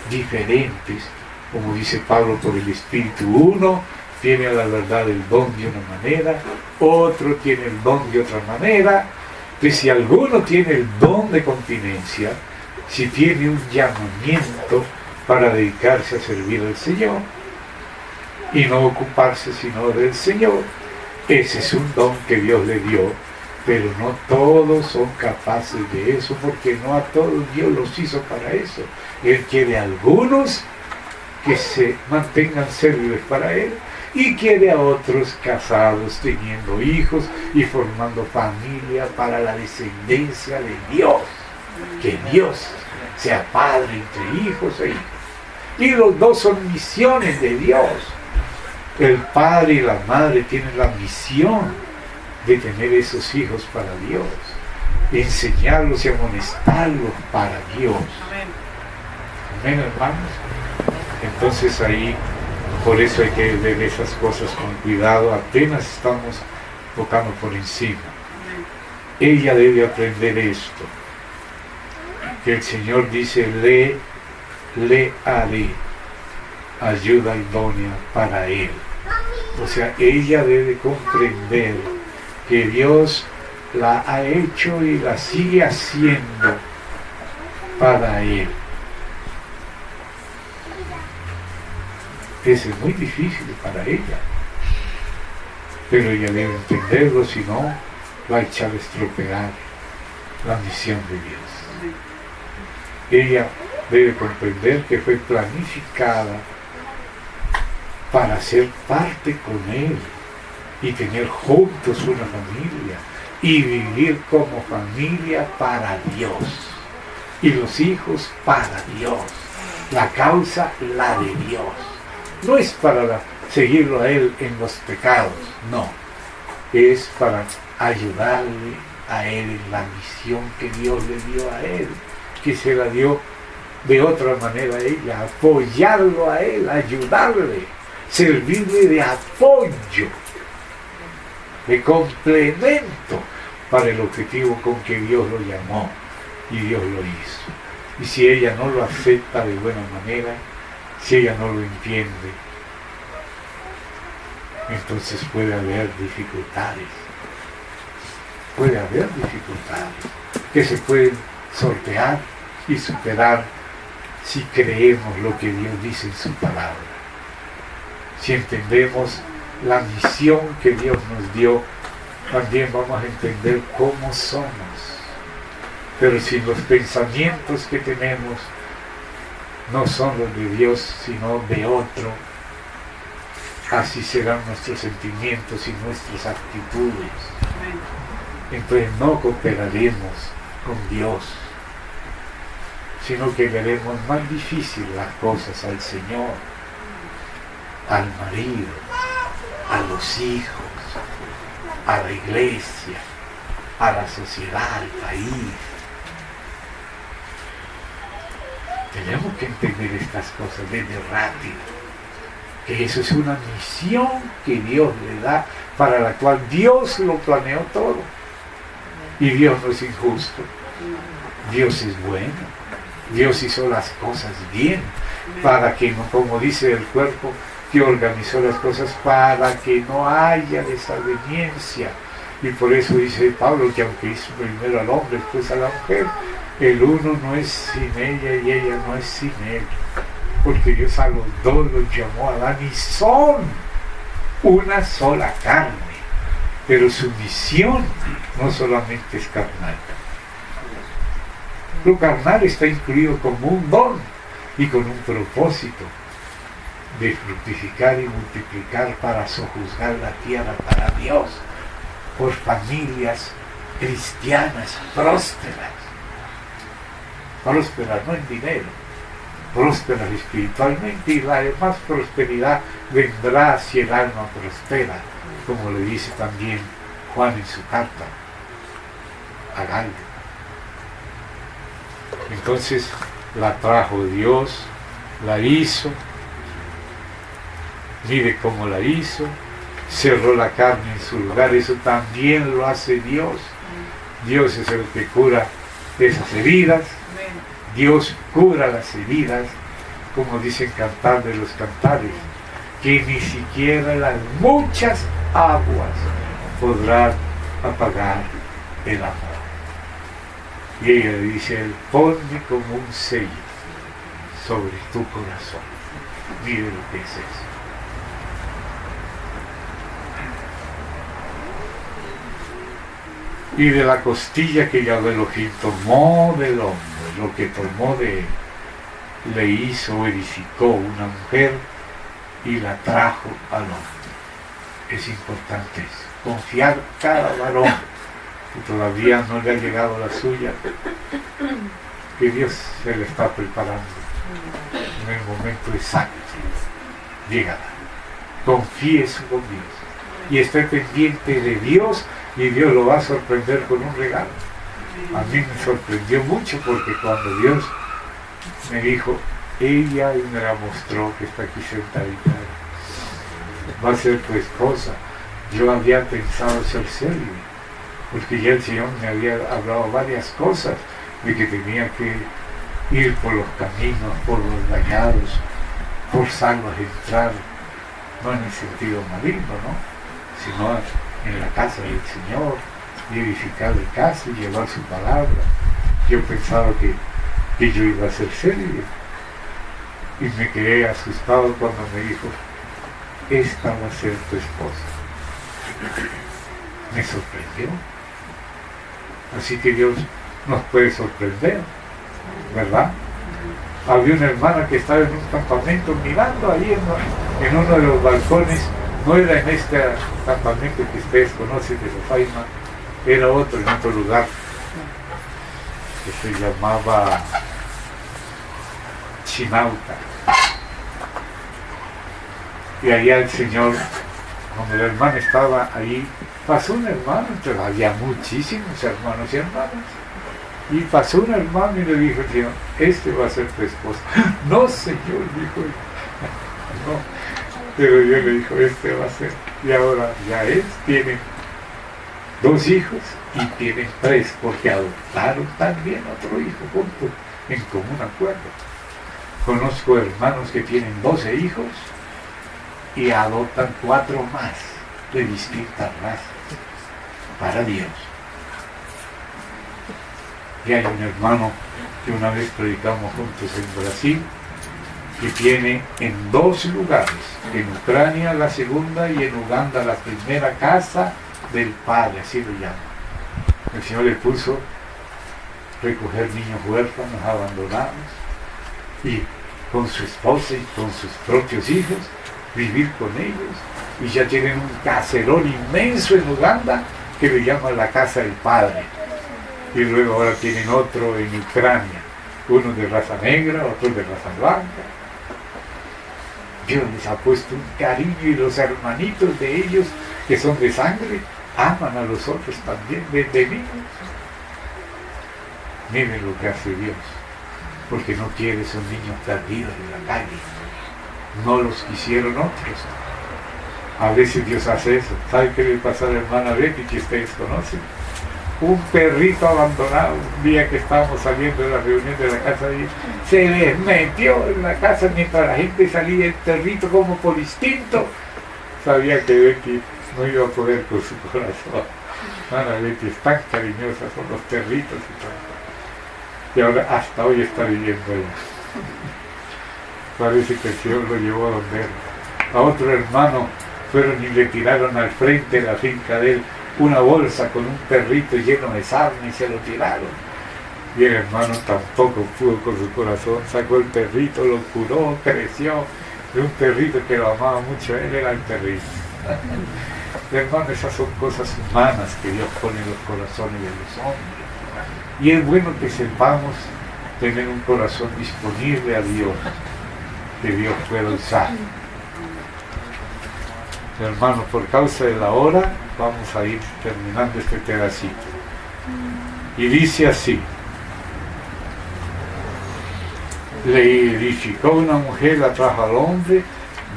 diferentes, como dice Pablo, por el Espíritu. Uno tiene la verdad el don de una manera, otro tiene el don de otra manera, Pues si alguno tiene el don de continencia, si tiene un llamamiento para dedicarse a servir al Señor y no ocuparse sino del Señor, ese es un don que Dios le dio, pero no todos son capaces de eso, porque no a todos Dios los hizo para eso. Él quiere a algunos que se mantengan serviles para Él, y quiere a otros casados, teniendo hijos y formando familia para la descendencia de Dios. Que Dios sea padre entre hijos e hijas. Y los dos son misiones de Dios. El padre y la madre tienen la misión de tener esos hijos para Dios, enseñarlos y amonestarlos para Dios. Amén, hermanos. Entonces ahí, por eso hay que ver esas cosas con cuidado. Apenas estamos tocando por encima. Ella debe aprender esto, que el Señor dice: le haré ayuda idónea para Él. O sea, ella debe comprender que Dios la ha hecho y la sigue haciendo para Él. Eso es muy difícil para ella, pero ella debe entenderlo, si no va a echar a estropear la misión de Dios. Ella debe comprender que fue planificada para ser parte con Él y tener juntos una familia y vivir como familia para Dios, y los hijos para Dios, la causa la de Dios. No es para seguirlo a Él en los pecados, no, es para ayudarle a Él en la misión que Dios le dio a Él, que se la dio de otra manera a ella, apoyarlo a Él, ayudarle, servirle de apoyo, de complemento para el objetivo con que Dios lo llamó y Dios lo hizo. Y si ella no lo acepta de buena manera, si ella no lo entiende, entonces puede haber dificultades. Puede haber dificultades que se pueden sortear y superar si creemos lo que Dios dice en su palabra. Si entendemos la misión que Dios nos dio, también vamos a entender cómo somos. Pero si los pensamientos que tenemos no son los de Dios, sino de otro, así serán nuestros sentimientos y nuestras actitudes. Entonces no cooperaremos con Dios, sino que veremos más difícil las cosas al Señor, al marido, a los hijos, a la iglesia, a la sociedad, al país. Tenemos que entender estas cosas desde rápido, que eso es una misión que Dios le da, para la cual Dios lo planeó todo. Y Dios no es injusto, Dios es bueno, Dios hizo las cosas bien, para que no, como dice el cuerpo, que organizó las cosas para que no haya desaveniencia. Y por eso dice Pablo que aunque hizo primero al hombre, después a la mujer, el uno no es sin ella y ella no es sin él, porque Dios a los dos los llamó a Adán y son una sola carne, pero su misión no solamente es carnal. Lo carnal está incluido como un don y con un propósito de fructificar y multiplicar para sojuzgar la tierra para Dios, por familias cristianas prósperas. Prósperas no en dinero, prósperas espiritualmente, y la demás prosperidad vendrá si el alma prospera, como le dice también Juan en su carta a Gallo. Entonces la trajo Dios, la hizo, mire cómo la hizo, cerró la carne en su lugar. Eso también lo hace Dios. Dios es el que cura esas heridas. Dios cura las heridas, como dice en Cantar de los Cantares, que ni siquiera las muchas aguas podrán apagar el amor. Y ella le dice a él, ponme como un sello sobre tu corazón. Mire lo que es eso. Y de la costilla que Yahvé Elohim tomó del hombre, lo que tomó de él, le hizo, edificó una mujer y la trajo al hombre. Es importante eso, confiar cada varón que todavía no le ha llegado la suya, que Dios se le está preparando en el momento exacto. Llegará. Confíe con Dios y esté pendiente de Dios, y Dios lo va a sorprender con un regalo. A mí me sorprendió mucho, porque cuando Dios me dijo, ella, y me la mostró, que está aquí sentadita, va a ser tu esposa, yo había pensado ser serio, porque ya el Señor me había hablado varias cosas de que tenía que ir por los caminos, por los dañados, forzarlos a entrar, no en el sentido maligno, ¿no?, sino en la casa del Señor, y edificar la casa y llevar su palabra. Yo pensaba que yo iba a ser serio, y me quedé asustado cuando me dijo, esta va a ser tu esposa. Me sorprendió. Así que Dios nos puede sorprender, ¿verdad? Había una hermana que estaba en un campamento mirando ahí en uno de los balcones. No era en este campamento que ustedes conocen de Sofaima, era otro, en otro lugar, que se llamaba Chinauta. Y allá el Señor, donde la hermana estaba ahí, pasó un hermano, entonces había muchísimos hermanos y hermanas, y pasó un hermano y le dijo al Señor, este va a ser tu esposa. No, Señor, dijo él, no. Pero Dios le dijo, este va a ser. Y ahora ya tienen 2 hijos y tienen 3, porque adoptaron también otro hijo juntos, en común acuerdo. Conozco hermanos que tienen 12 hijos y adoptan 4 más de distintas razas, para Dios. Y hay un hermano que una vez predicamos juntos en Brasil, que tiene en 2 lugares, en Ucrania la segunda y en Uganda la primera casa del Padre, así lo llama. El Señor le puso recoger niños huérfanos, abandonados, y con su esposa y con sus propios hijos, vivir con ellos, y ya tienen un caserón inmenso en Uganda que le llaman la casa del Padre, y luego ahora tienen otro en Ucrania, uno de raza negra, otro de raza blanca. Dios les ha puesto un cariño, y los hermanitos de ellos, que son de sangre, aman a los otros también, de niños. Miren lo que hace Dios, porque no quiere esos niños perdidos en la calle. No los quisieron otros. A veces Dios hace eso. ¿Sabe qué le pasó a la hermana Betty, que ustedes conocen? Un perrito abandonado, un día que estábamos saliendo de la reunión de la casa, y se les metió en la casa mientras la gente salía. El perrito, como por instinto, sabía que Betty no iba a poder con su corazón. Ana Betty es tan cariñosa, son los perritos y ahora hasta hoy está viviendo ella. Parece que el Señor lo llevó a donde él. A otro hermano fueron y le tiraron al frente de la finca de él una bolsa con un perrito lleno de sarna, y se lo tiraron. Y el hermano tampoco pudo con su corazón, sacó el perrito, lo curó, creció. De un perrito que lo amaba mucho, él era el perrito. Hermano, esas son cosas humanas que Dios pone en los corazones de los hombres. Y es bueno que sepamos tener un corazón disponible a Dios, que Dios pueda usar. Hermanos, por causa de la hora, vamos a ir terminando este pedacito. Y dice así: le edificó una mujer, la trajo al hombre,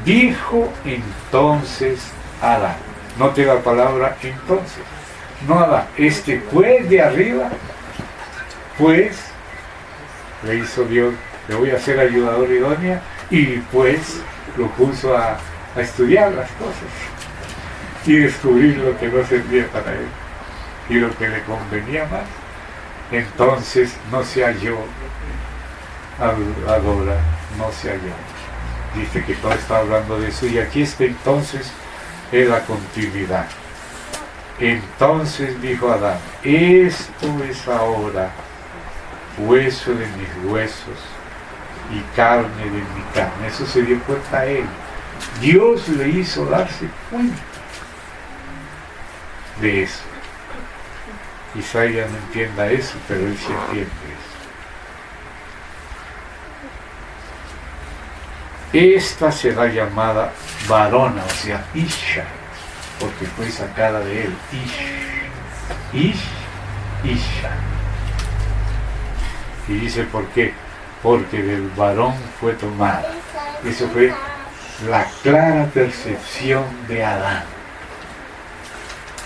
dijo entonces Adán. Note la palabra entonces. No Adán, pues de arriba, pues, le hizo Dios, le voy a hacer ayudador idónea, y pues lo puso a estudiar las cosas y descubrir lo que no servía para él y lo que le convenía más. entonces no se halló, adora, no se halló. Dice que todo está hablando de eso, y aquí está entonces en la continuidad. Entonces dijo Adán, esto es ahora hueso de mis huesos y carne de mi carne. Eso se dio cuenta a él. Dios le hizo darse cuenta de eso. Isaías no entienda eso, pero él sí entiende eso. Esta será llamada varona, o sea, Isha, porque fue sacada de él. Isha. Y dice por qué, porque del varón fue tomada. Eso fue la clara percepción de Adán.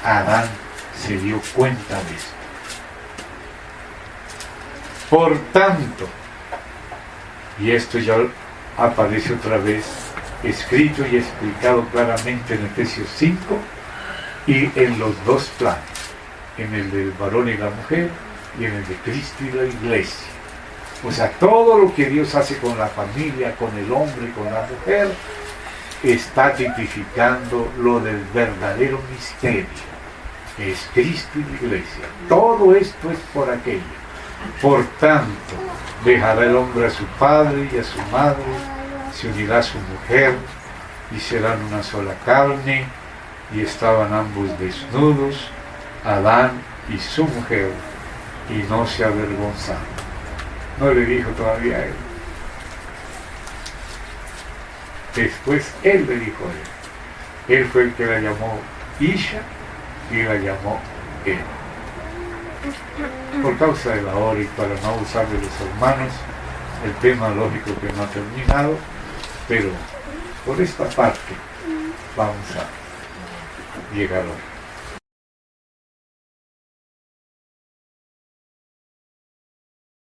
Adán se dio cuenta de esto. Por tanto, y esto ya aparece otra vez escrito y explicado claramente en Efesios 5 y en los dos planos, en el del varón y la mujer y en el de Cristo y la iglesia. O sea, todo lo que Dios hace con la familia, con el hombre, con la mujer, está tipificando lo del verdadero misterio, que es Cristo y la iglesia. Todo esto es por aquello. Por tanto, dejará el hombre a su padre y a su madre, se unirá a su mujer y serán una sola carne. Y estaban ambos desnudos, Adán y su mujer, y no se avergonzaron. No le dijo todavía a él. Después él le dijo a él. Él fue el que la llamó Isha y la llamó él. Por causa de la hora y para no usar de los hermanos, el tema lógico que no ha terminado, pero por esta parte vamos a llegar hoy.